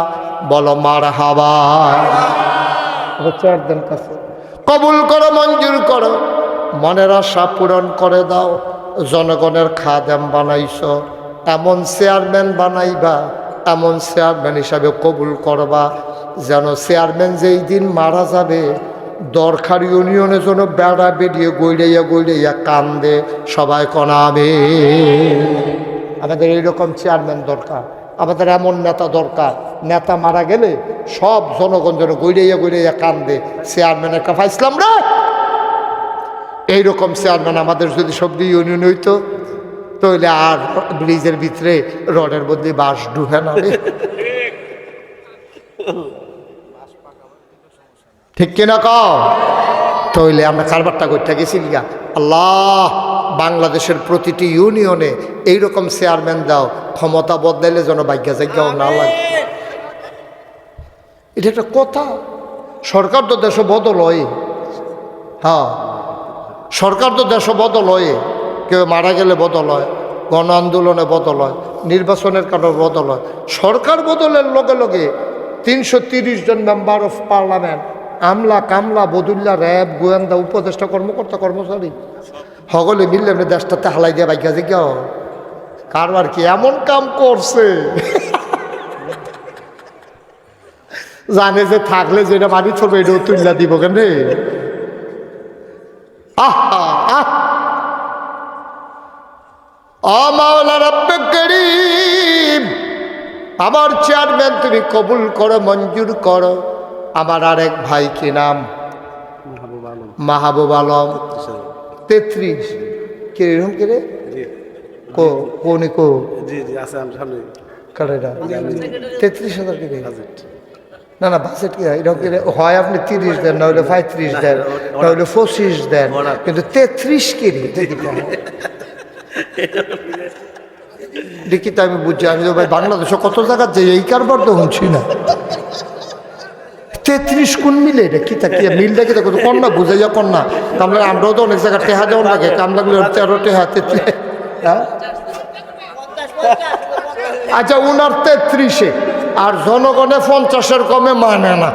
বলো মারহাবা। চেয়ারম্যান কাছে কবুল করো, মঞ্জুর করো, মনের আশা পূরণ করে দাও। জনগণের খাদেম বানাইছো, এমন চেয়ারম্যান বানাইবা, এমন চেয়ারম্যান হিসাবে কবুল করবা যেন চেয়ারম্যান যেই দিন মারা যাবে দরকার ইউনিয়নে যেন বেড়া বেরিয়ে গইড়াইয়া কান্দে, সবাই কনাবে। আমাদের এইরকম চেয়ারম্যান দরকার, আমাদের এমন নেতা দরকার, নেতা মারা গেলে সব জনগণ যেন গইড়াইয়া কান্দে, চেয়ারম্যান একটা পাইছিলাম রে। এইরকম চেয়ারম্যান আমাদের যদি সব ইউনিয়ন হইতো তাহলে আর ব্রিজের ভিতরে রডের মধ্যে বাঁশ ডুবে না রে। ঠিক কিনা কও? তাহলে আমরা কারবারটা করতে গেছি লিগা। আল্লাহ বাংলাদেশের প্রতিটি ইউনিয়নে এইরকম চেয়ারম্যান দাও, ক্ষমতা বদলাইলে যেন ভাগ্যা জায়গাও না লাগে। এটা একটা কথা। সরকার তো দেশ বদল হয়, হ্যাঁ সরকার তো দেশ বদল হয়, কেউ মারা গেলে বদল হয়, গণ আন্দোলনে বদল হয়, নির্বাচনের কারণে বদল হয়। সরকার বদলের লগে লগে 330 জন মেম্বার অফ পার্লামেন্ট, আমলা কামলা বদুল্লা র্যাব গোয়েন্দা উপদেষ্টা কর্মকর্তা কর্মচারী সকলে মিললে এমনি দেশটাতে হালাই দিয়ে বাইকা যে কেউ কারবার কি এমন কাম করছে জানে যে থাকলে যেটা বাড়ি চলবে এটাও তুল্লা দিব কেন রে। আমার চেয়ারম্যান তুমি কবুল করো, মঞ্জুর করো। আমার আরেক ভাই কি নাম? মাহবুব আলম। 33 কিরকম কিরে কো কোনি কো 33,000 কিরে না না বাজেট কি এরকম কিরে হয়? আপনি 30 দেন, না হলে 35 দেন, না হলে 25 দেন, কিন্তু 33 কিরে দেখি তো আমি বুঝছি। আমি তো ভাই বাংলাদেশে কত জায়গা যে এই কারবার তো শুনছি না। 33 কোন মিলে এটা কি থাকে মিলটা কি দেখো কন্যা বুঝাইয়া কন্যা কামলা। আমরাও তো অনেক জায়গায় টেহা দেওয়ার লাগে, কামলাগুলো 13 টেহা 33। হ্যাঁ আচ্ছা উনার 33-এ আর জনগণে 50-এর কমে মানে না।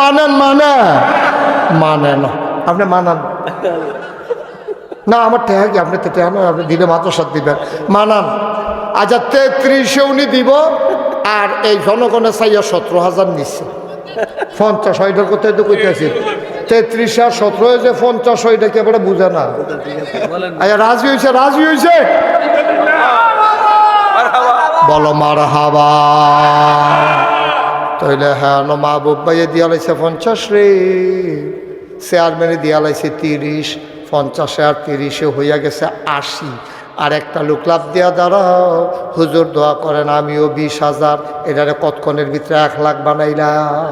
মানেন মানে না আপনি মানান না? আমার টেহা কি আপনি তো টেহা নয়, আপনি দিলে মাদ্রাসাত দিবেন, মানান। আচ্ছা 33-এ উনি দিব আর এই জনগণে চাইয়া 17,000 নিচ্ছে। 50 ওইটার কোথায় তো কইতেছি 33 আর 17 যে 50 ওইটা কি এবারে বুঝে না। আচ্ছা রাজি হয়েছে বলো মারহাবা। তাইলে হ্যাঁ মাহবুব ভাইয়ে দিয়া লাইছে 50 রে, চেয়ারম্যানে দিয়া লাইছে 30, 50 আর 30 হইয়া গেছে 80। আর একটা লোক লাভ দিয়া দাঁড়াও, হুজুর দোয়া করেন আমিও 20,000, এটারে কতক্ষণের ভিতরে 1 লাখ বানাইলাম।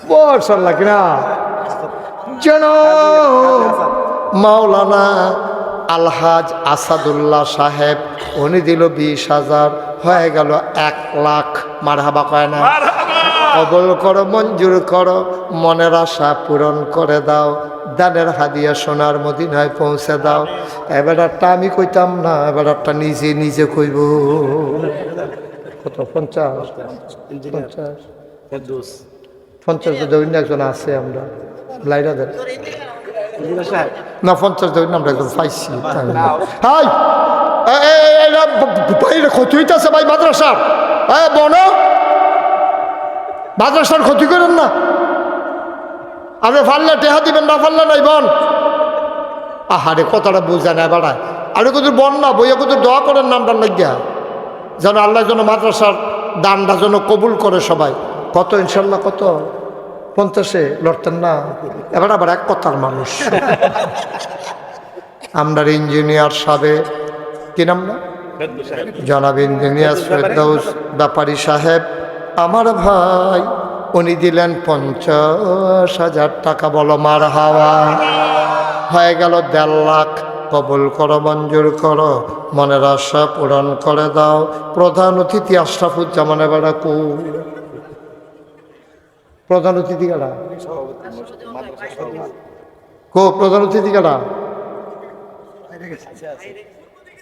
বর্ষাল্লাহ কিনা যেন মাওলানা আলহাজ আসাদুল্লাহ সাহেব উনি দিল 20,000, হয়ে গেল 1 লাখ। মারহাবা কয় না? কবুল করো, মঞ্জুর করো, মনের আশা পূরণ করে দাও, দানের হাদিয়া সোনার মদিনায় পৌঁছে দাও। এবারটা আমি কইতাম না, এবারটা নিজে কইব। কত 50 ধরুন একজন আছে, আমরা লাইরা দেন না 50 ধরুন আমরা একজন পাইছি। ক্ষতি হইতেছে ভাই মাদ্রাসার, মাদ্রাসার ক্ষতি করেন না। আপনি ফাললে টেহা দিবেন, না ফাললে নাই বন। আহারে কথাটা বুঝা না বেড়ায়। আরে কত বন না বইয়া কত দোয়া করেন নামটার লাগিয়া, যেন আল্লাহ যেন মাদ্রাসার দানটা যেন কবুল করে সবাই। কত ইনশাল্লাহ কত 50-এ লড়তেন না? এবার আবার এক কথার মানুষ। আমরা ইঞ্জিনিয়ার সাহেব কি নাম না জনাব ইঞ্জিনিয়ার ফেরদৌস ব্যাপারী সাহেব আমার ভাই, উনি দিলেন 50,000 টাকা। বলো মারহাবা। হয়ে গেল 1.5 লাখ। কবুল করো, মঞ্জুর করো, মনের আশা পূরণ করে দাও। প্রধান অতিথি আশরাফুজ্জামান এবারে কো প্রধান অতিথি কারা কো প্রধান অতিথি কারা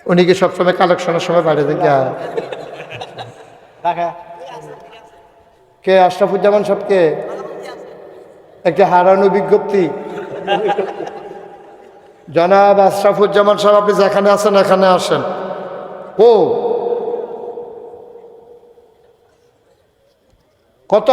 উনি কি সবসময় কালেকশনের সময় বাইরে থেকে কে আশরাফুজ্জামান সাহেবকে একটা হারানো বিজ্ঞপ্তি জনাব আশরাফুজ্জামান সাহেব আপনি যেখানে আছেন এখানে আসেন ও কত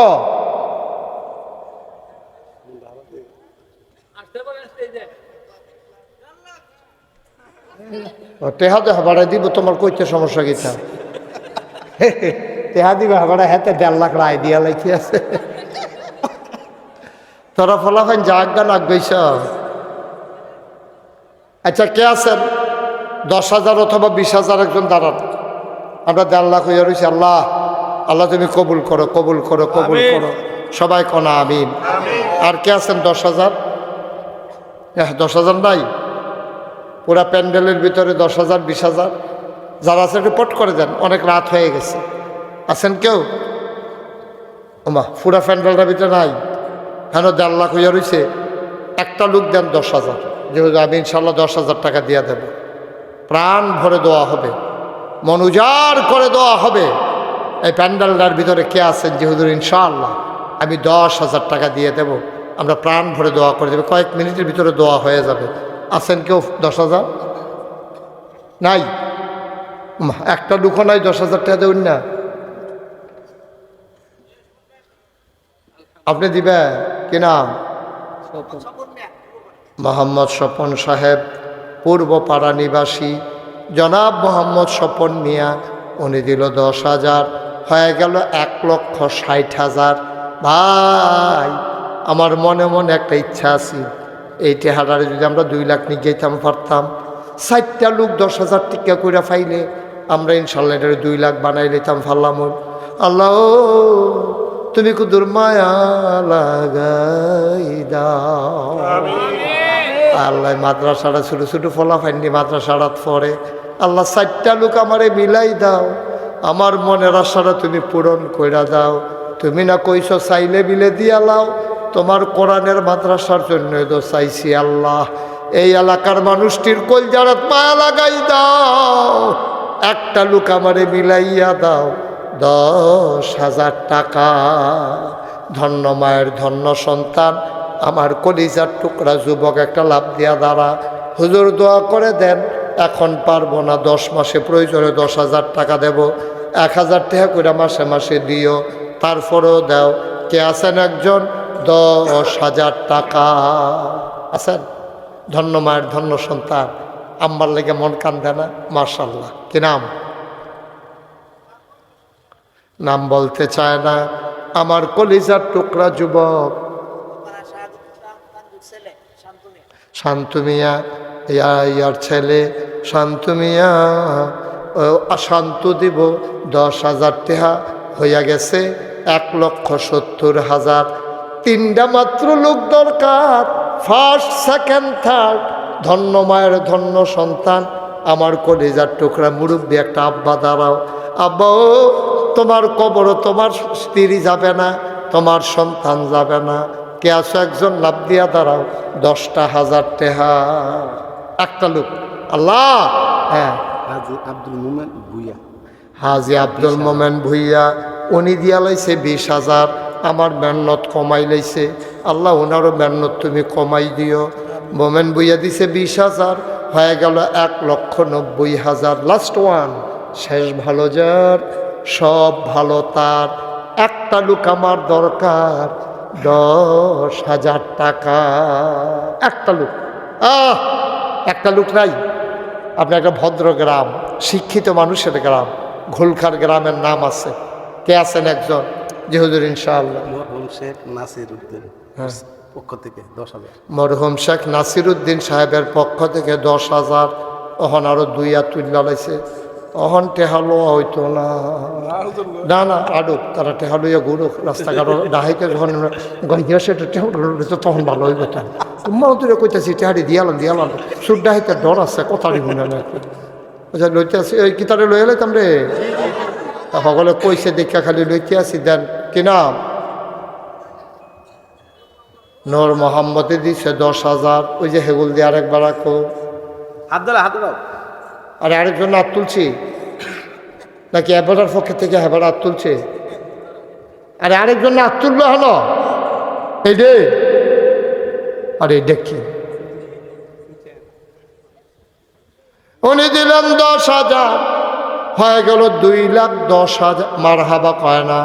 টেহা দেহা বাড়াই দিব তোমার কইতে সমস্যা গীতা টেহা দিবে হাবাড়া হাতে 1.5 লাখ রায় দিয়া লাইতে আছে তোরা ফলাফাইন জাগা লাগবেছ আচ্ছা কে আছেন 10,000 অথবা 20,000 একজন দাঁড়ান আমরা 1.5 লাখ হইয়া রয়েছি আল্লাহ আল্লাহ তুমি কবুল করো কবুল করো কবুল করো সবাই কনা আমিন আর কে আছেন 10,000 10,000 নাই পুরা প্যান্ডেলের ভিতরে 10,000 20,000 যারা আছে রিপোর্ট করে দেন অনেক রাত হয়ে গেছে আছেন কেউ ওমা পুরা প্যান্ডেলটার ভিতরে নাই হেন 1.5 লাখ হইয়া রয়েছে একটা লোক দেন 10,000 যেহেতু আমি ইনশাল্লাহ 10,000 টাকা দিয়ে দেব প্রাণ ভরে দেওয়া হবে মন উজাড় করে দেওয়া হবে এই প্যান্ডেলটার ভিতরে কে আছেন যেহেতু ইনশাআল্লাহ আমি 10,000 টাকা দিয়ে দেব আমরা প্রাণ ভরে দোয়া করে দেবে কয়েক মিনিটের ভিতরে দোয়া হয়ে যাবে আছেন কেউ 10,000 নাই একটা লুকো নাই 10,000 টাকা দেউন না আপনি দিবে কি নাম মোহাম্মদ স্বপন সাহেব পূর্ব পাড়া নিবাসী জনাব মোহাম্মদ স্বপন মিয়া উনি দিল 10,000 হয়ে গেল 1,60,000 ভাই আমার মনে মনে একটা ইচ্ছা আছে এই টেহারারে যদি আমরা 2 লাখ নিয়ে যেতাম পারতাম 60টা লোক 10,000 টিকা করে পাইলে আমরা ইনশাল্লাহ এটা 2 লাখ বানাই নিতাম ফাল্লাম আল্লাহ তুমি কুদুর মায়া লাগাই দাও আল্লাহ মাদ্রাসাটা ছোটো ছোটো ফলাফাইনি মাদ্রাসাটা পড়ে আল্লাহ 60টা লোক আমারে মিলাই দাও আমার মনের আশাটা তুমি পূরণ কইরা দাও তুমি না কইছ চাইলে বিলে দিয়া লাও তোমার কোরআনের মাদ্রাসার জন্য তো চাইছি আল্লাহ এই এলাকার মানুষটির কলজারাত মায়া লাগাই দাও একটা লোক আমারে মিলাইয়া দাও 10,000 টাকা ধন্য মায়ের ধন্য সন্তান আমার কলিজার টুকরা যুবক একটা লাভ দিয়া দাঁড়া হুজুর দোয়া করে দেন এখন পারবো না 10 মাসে প্রয়োজনে 10,000 টাকা দেব 1,000 টাকা করে মাসে মাসে দিও তারপরেও দাও কে আছেন একজন 10,000 টাকা আছেন ধন্য মায়ের ধন্য সন্তান আম্মার লেগে মন কান্দে না মাশাআল্লাহ কি নাম নাম বলতে চায় না আমার কলিজার টুকরা যুবক শান্তু মিয়া ইয়ার ছেলে শান্তু মিয়া শান্তু দিব 10,000 টাকা হইয়া গেছে 1,70,000 3টা মাত্র লোক দরকার ফার্স্ট সেকেন্ড থার্ড ধন্য মায়ের ধন্য সন্তান আমার কলিজার টুকরা মুরব্বী একটা আব্বা দাঁড়াও আব্বা ও তোমার কবর তোমার স্ত্রী যাবে না তোমার সন্তান যাবে না কে আছো একজন লাভ দিয়া দাঁড়াও 10,000 টাকা একটা লোক আল্লাহ হ্যাঁ হাজি আব্দুল মোমেন ভুইয়া হাজি আব্দুল মোমেন ভুইয়া উনি দিয়া লাইছে 20,000 আমার মেহনত কমাই লাইছে আল্লাহ ওনারও মেহনত তুমি কমাই দিও মোমেন ভুইয়া দিছে 20,000 হয়ে গেল 1,90,000 লাস্ট ওয়ান শেষ ভালো যার সব ভালো তার একটা লোক আমার দরকার 10,000 টাকা একটা লোক একটা লোক নাই আপনি একটা ভদ্র গ্রাম শিক্ষিত মানুষের গ্রাম ঘোলখার গ্রামের নাম আছে কে আছেন একজন জি হুজুর ইনশাআল্লাহ মরহুম শেখ নাসির উদ্দিন পক্ষ থেকে 10,000 মরহুম শেখ নাসির উদ্দিন সাহেবের পক্ষ থেকে 10,000 অহন আরো 2 তুল্লা লাইছে অহন টেহালো হইতো না না না আডুক তারা টেহালইয়া ঘুরুক রাস্তাঘাট ডাহাইতে যখন গঞ্জিয়া সেটা টেহালো তখন ভালো হইব তা তোমাও তুই কইতেছি টেহারি দিয়ালাম সুর ডাহাইতে ডর আছে কথাটি মনে না আচ্ছা লইতে আসি ওই কিতারে লইয়া লাইতাম রে সকলে কইছে দেখা খালি লইতে আসি দেন কি নাম নূর মোহাম্মদে দিছে 10,000 ওই যে হেগুল দিয়ে আরেকবার রাখো হাত ধরা হাত ধরাও। আর আরেকজন হাত তুলছি নাকি হেবাটার পক্ষে থেকে হেবার হাত তুলছে? আরে আরেকজন হাত তুললো হলো এই রে। আরে দেখি উনি দিলেন 10,000, হয়ে গেল 2,10,000। মার হাবা কয় না?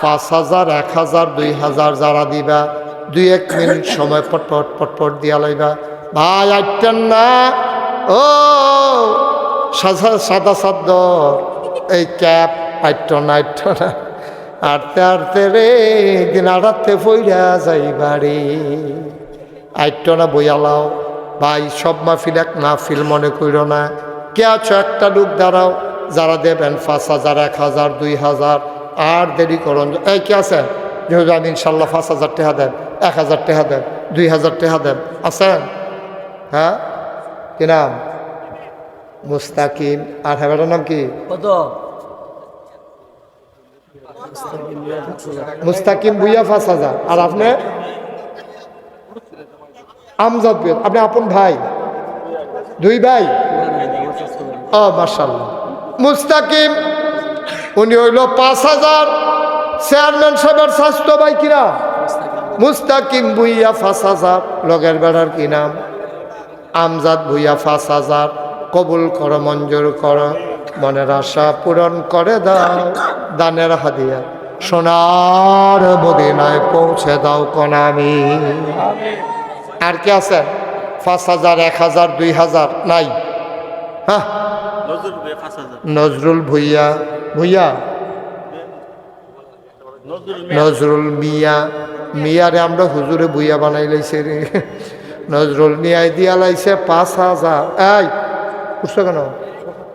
5,000, 1,000, 2,000 যারা দিবা 2-1 মিনিট সময় পটপট পটপট দিয়া লইবা। ভাই আইটেন না ও সাদা সাদ্দ এই ক্যাপ আইটো না আইটো না আটতে আটতে রে দিন আড়াতে ফইরা যাইবারে আইটো না বইয়ালাও। ভাই সব মাহফিল এক মাহফিল মনে কইর না। কে আছো একটা লোক দাঁড়াও যারা দেবেন 5,000, 1,000, 2,000। আর দেরি করুন। এই কে আছেন? যেহেতু আমি ইনশাল্লাহ 5,000 টাকা দেন, 1,000 টাকা দেন, 2,000 টাকা দেন, আছেন? হ্যাঁ কি নাম? মুস্তাকিম। আর হ্যাঁ নাম কি? কত? মুস্তাকিম ভুইয়া 5,000। আর আপনি? আমজাদ ভুইয়া। আপনি আপন ভাই? 2 ভাই? ও মাশাআল্লাহ। মুস্তাকিম উনি হইল 5,000। চেয়ারম্যান সাহেবের স্বাস্থ্য ভাই কিনা? মুস্তাকিম ভুইয়া 5,000। লগের বেড়ার কি নাম? আমজাদ ভুইয়া 5,000। কবুল করো, মঞ্জুর করো, মনের আশা পূরণ করে দাও। দানের হাদিয়া সোনার মদিনায় পৌঁছে দাও কোনামি। আর কি আছেন? 5,000, 1,000, 2,000 নাই? হ্যাঁ নজরুল ভুইয়া। ভুইয়া নজরুল মিয়া। মিয়ারে আমরা হুজুরে ভুইয়া বানাই লাইছে রে। নজরুল মিয়ায় দিয়া লাইছে 5,000। এই বুঝছো কেন?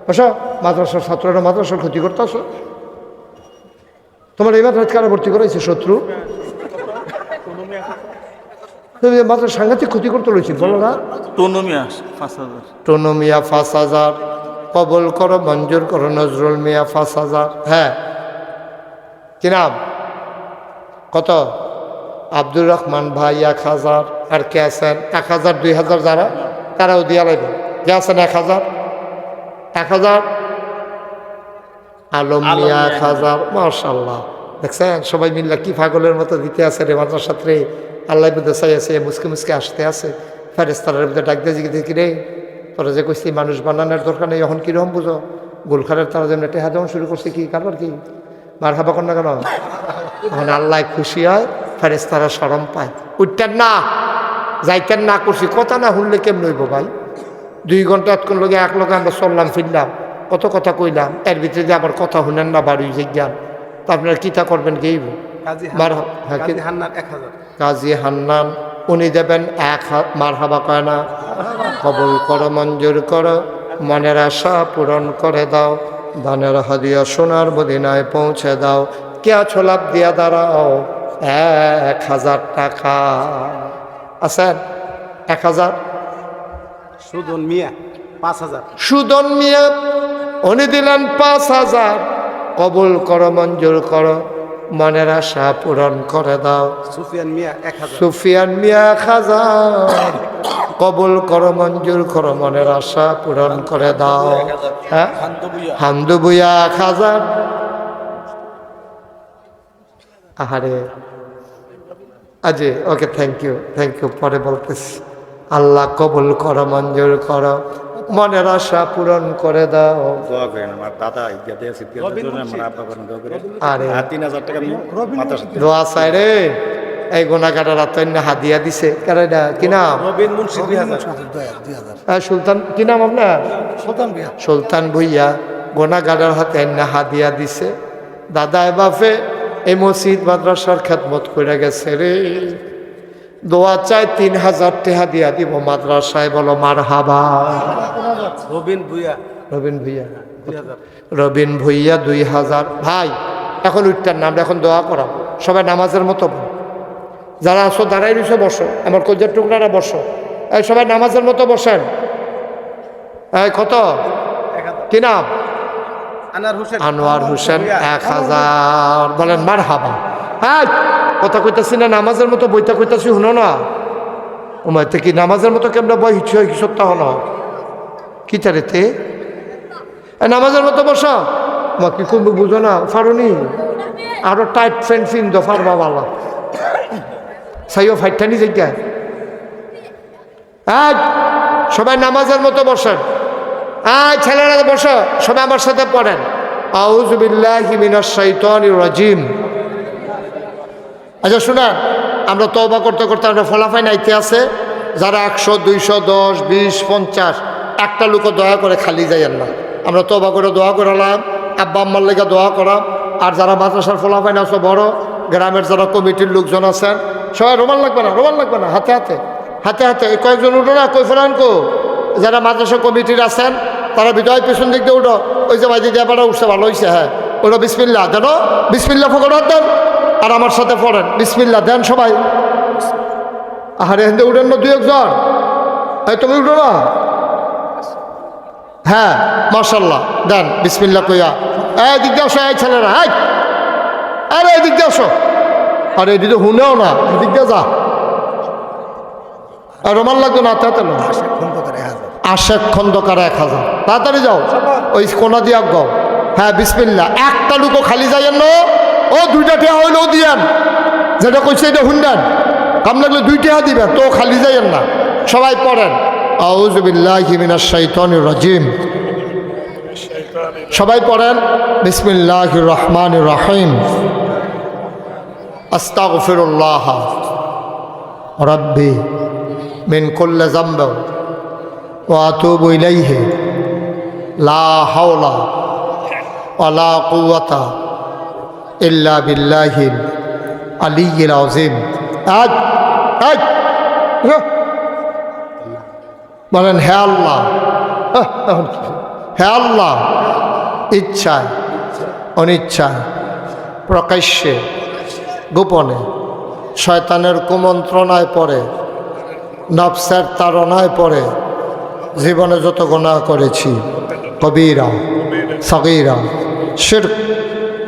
বসো। মাদ্রাসার ছাত্ররা মাদ্রাসার ক্ষতি করতেছ। তোমার এই মাদ্রাসা কারা ভর্তি করাইছে? শত্রু। তুমি মাদ্রাসা সাংঘাতিক ক্ষতি করতে রয়েছে বলো না? টনু মিয়া 5,000। কবল করো, মঞ্জুর করো, নজরুল মিয়া 5,000। হ্যাঁ কি নাম? কত? আব্দুর রহমান ভাই 1,000। আর কে আছেন? 1,000, 2,000 যারা তারাও দিয়া লাগবে। কে আছেন? 1,000, 1,000। আলম মিয়া 1,000। মাশাআল্লাহ দেখছেন সবাই মিল্লা কি পাগলের মতো দিতে আছে রে মাদ্রাসাতে। আল্লাহ বুঝতে চাই আছে মুসকে মুসকে আসতে আছে। ফেরেস্তারের মধ্যে ডাক দিয়ে জিজ্ঞেস দেখি রে তোরা যে কইছি মানুষ বানানোর দরকার নেই, এখন কিরকম বুঝো? গোলখারের তারা যেমন টেহা যেমন শুরু করছে কি কারবার কি মার খাবা কর না কেন? এখন আল্লাহ খুশি হয়, ফেরেস্তারা শরম পায়। উঠতেন না, যাইতেন না, করছি কথা না শুনলে কেমন হইব ভাই? 2 ঘন্টা এতক্ষণ লোক এক লোক আমরা চললাম ফিরলাম, কত কথা কইলাম, এর ভিতরে যে আবার কথা শুনেন না বাড়ি জিজ্ঞান, তা আপনারা কিতা করবেন? গেইব কাজী হান্নান উনি দেবেন 1,000। মার হাবা কয় না? কবুল করো, মঞ্জুর করো, মনের আশা পূরণ করে দাও। দানের হাদিয়া সোনার মদিনায় পৌঁছে দাও। কে আছো লাভ দিয়া দাঁড়াও। 1,000 টাকা আছেন? 1,000। সুদন মিয়া 5,000। সুদন মিয়া উনি দিলেন 5,000। কবুল করো, মঞ্জুর করো, মনের আশা পূরণ করে দাও। সুফিয়ান মিয়া 1,000। সুফিয়ান মিয়া 1,000। কবুল করো, মঞ্জুর করো, মনের আশা পূরণ করে দাও। হ্যাঁ হামদু বুয়া 1,000। আহারে আজি ওকে থ্যাংক ইউ পরে বলতেছি। আল্লাহ কবুল করো, মঞ্জুর করো, মনের আশা পূরণ করে দাও। আরে 3,000 টাকা দোয়া চাই রে। এই গোনাগাটা রাত হাদিয়া দিছে কেন? কি নাম? রবিন মুন্সি 2,000। সুলতান কি নাম আপনার? সুলতান ভুইয়া গোনাগাটার হাতে হাদিয়া দিছে। দাদা বাপে এই মসজিদ মাদ্রাসার খেদমত করে গেছে রে। দোয়া চাই 3,000 টাকা দিয়া দিব মাদ্রাসায়, বলো মার হাবা। রবিন ভুইয়া 2,000। ভাই এখন উঠতেন না, আমরা এখন দোয়া করা সবাই নামাজের মতো। যারা আসো দাঁড়াই রয়েছে বসো, আমার কলজার টুকরারা বসো। এই সবাই নামাজের মতো বসেন। এই কত? কি নাম? আনোয়ার হোসেন 1,000। বলেন মার হাবা। হ্যাঁ কথা কইতাছি না, নামাজের মতো বইটা কইতাছি শুনো না। ওমাই থেকে নামাজের মতো কেমন বই হিচ্ছে সপ্তাহ না। কি তারেতে নামাজের মতো বসা মা কি করবো বুঝো না ফারুনি আরো টাইট ফ্যান ফিন দো ফারবা বালা সাইও ফাইটানি জায়গায় আজ সবাই নামাজের মতো বসেন আজ ছেলেরা বসো সবাই আমার সাথে পড়েন আউযু বিল্লাহি মিনাশ শাইতানির রাজিম। আচ্ছা শুনেন আমরা তওবা করতে করতে আমরা ফলাফল নাইতে আছে যারা 100 200 10 20 50 একটা লোকও দয়া করে খালি যাইয়েন না। আমরা তওবা করে দোয়া করালাম, আব্বা আম্মার লেগে দোয়া করা, আর যারা মাদ্রাসার ফলাফল আছে বড় গ্রামের যারা কমিটির লোকজন আছেন সবাই রোমান লাগবে না হাতে হাতে হাতে হাতে এই কয়েকজন উঠো না কই ফেরান কো যারা মাদ্রাসা কমিটির আছেন তারা বিদয় পেছন দিক দিয়ে উঠো ওই যে ভাই দিদি আবার উঠছে ভালো হয়েছে হ্যাঁ ওটা বিসমিল্লাহ দেন বিসমিল্লাহ ফকরাত দেন আর আমার সাথে পড়েন বিসমিল্লাহ দেন সবাই। আরে হিন্দে উঠেন না দুই একজন এই তুমি উঠো না হ্যাঁ মাশাল্লাহ দেন বিসমিল্লাহ কইয়া এই দিক দিয়ে আসো এই ছেলেরা এই আরে এই দিক দিয়ে আসো আরে এদিকে হুনেও না এদিক দিয়ে যা আর রোমান লাগতো না তাতে আশেক খন্দকার 1000 তাড়াতাড়ি যাও ওই কোনা দিয়া গাও হ্যাঁ বিসমিল্লাহ একটা লুকো খালি যাইয়েন না ও 2টা টেহা হইলেও দিয়েন যেটা কইছে এটা হুন্ডান কাম লাগলে 2 টেহা দিবেন তো খালি যাইয়েন না সবাই পড়েন আউযু বিল্লাহি মিনাশ শাইতানির রাজিম। সবাই পড়েন বিসমিল্লাহির রহমানির রহিম আস্তাগফিরুল্লাহ রাব্বি মিন কুল্লি যামব ওয়া আতুবু ইলাইহি লা হাওলা ওয়ালা কুওয়াতা ইল্লা বিল্লাহিল আলিয়্যিল আযীম। আজ আজ বলেন হে আল্লাহ হে আল্লাহ ইচ্ছায় অনিচ্ছায় প্রকাশ্যে গোপনে শয়তানের কুমন্ত্রণায় পড়ে নফসের তাড়নায় পড়ে জীবনে যত গুনাহ করেছি কবিরা সগীরা শিরক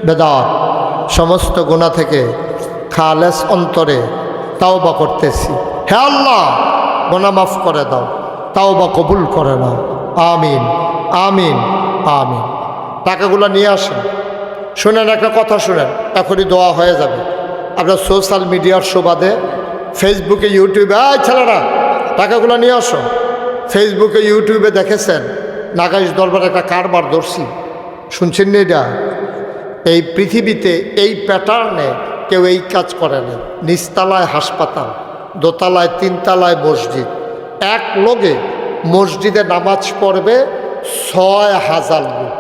বেদাত সমস্ত গুনাহ থেকে খালেস অন্তরে তাওবা করতেছি। হে আল্লাহ গুনাহ মাফ করে দাও, তাওবা কবুল করে নাও। আমিন আমিন আমিন। টাকাগুলো নিয়ে আসেন। শুনেন একটা কথা শুনেন, এখনই দোয়া হয়ে যাবে। আপনার সোশ্যাল মিডিয়ার সুবাদে ফেসবুকে ইউটিউবে ছেলেরা টাকাগুলো নিয়ে আসো। ফেসবুকে ইউটিউবে দেখেছেন নাগাইশ দরবারে একটা কারবার ধরছি, শুনছেন না? এটা এই পৃথিবীতে এই প্যাটার্নে কেউ এই কাজ করে না। নিচতলায় হাসপাতাল, দোতলায় 3 তলায় মসজিদ, এক লোকে মসজিদে নামাজ পড়বে 6000 লোক।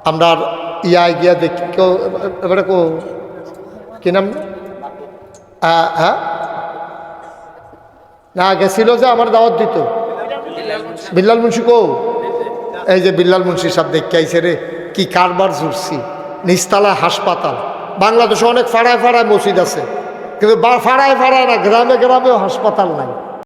আমরা ইয়ায় গিয়া দেখি কেউ এবারে কি নাম হ্যাঁ না গেছিল যে আমার দাওয়াত দিত বিল্লাল মুন্সি কো এই যে বিল্লাল মুন্সি সব দেখে আইছে রে কি কারবার জুড়ছি। নিচতলায় হাসপাতাল। বাংলাদেশে অনেক ফাড়ায় ফাড়ায় মসজিদ আছে কিন্তু ফাড়ায় ফাড়ায় না, গ্রামে গ্রামেও হাসপাতাল নাই।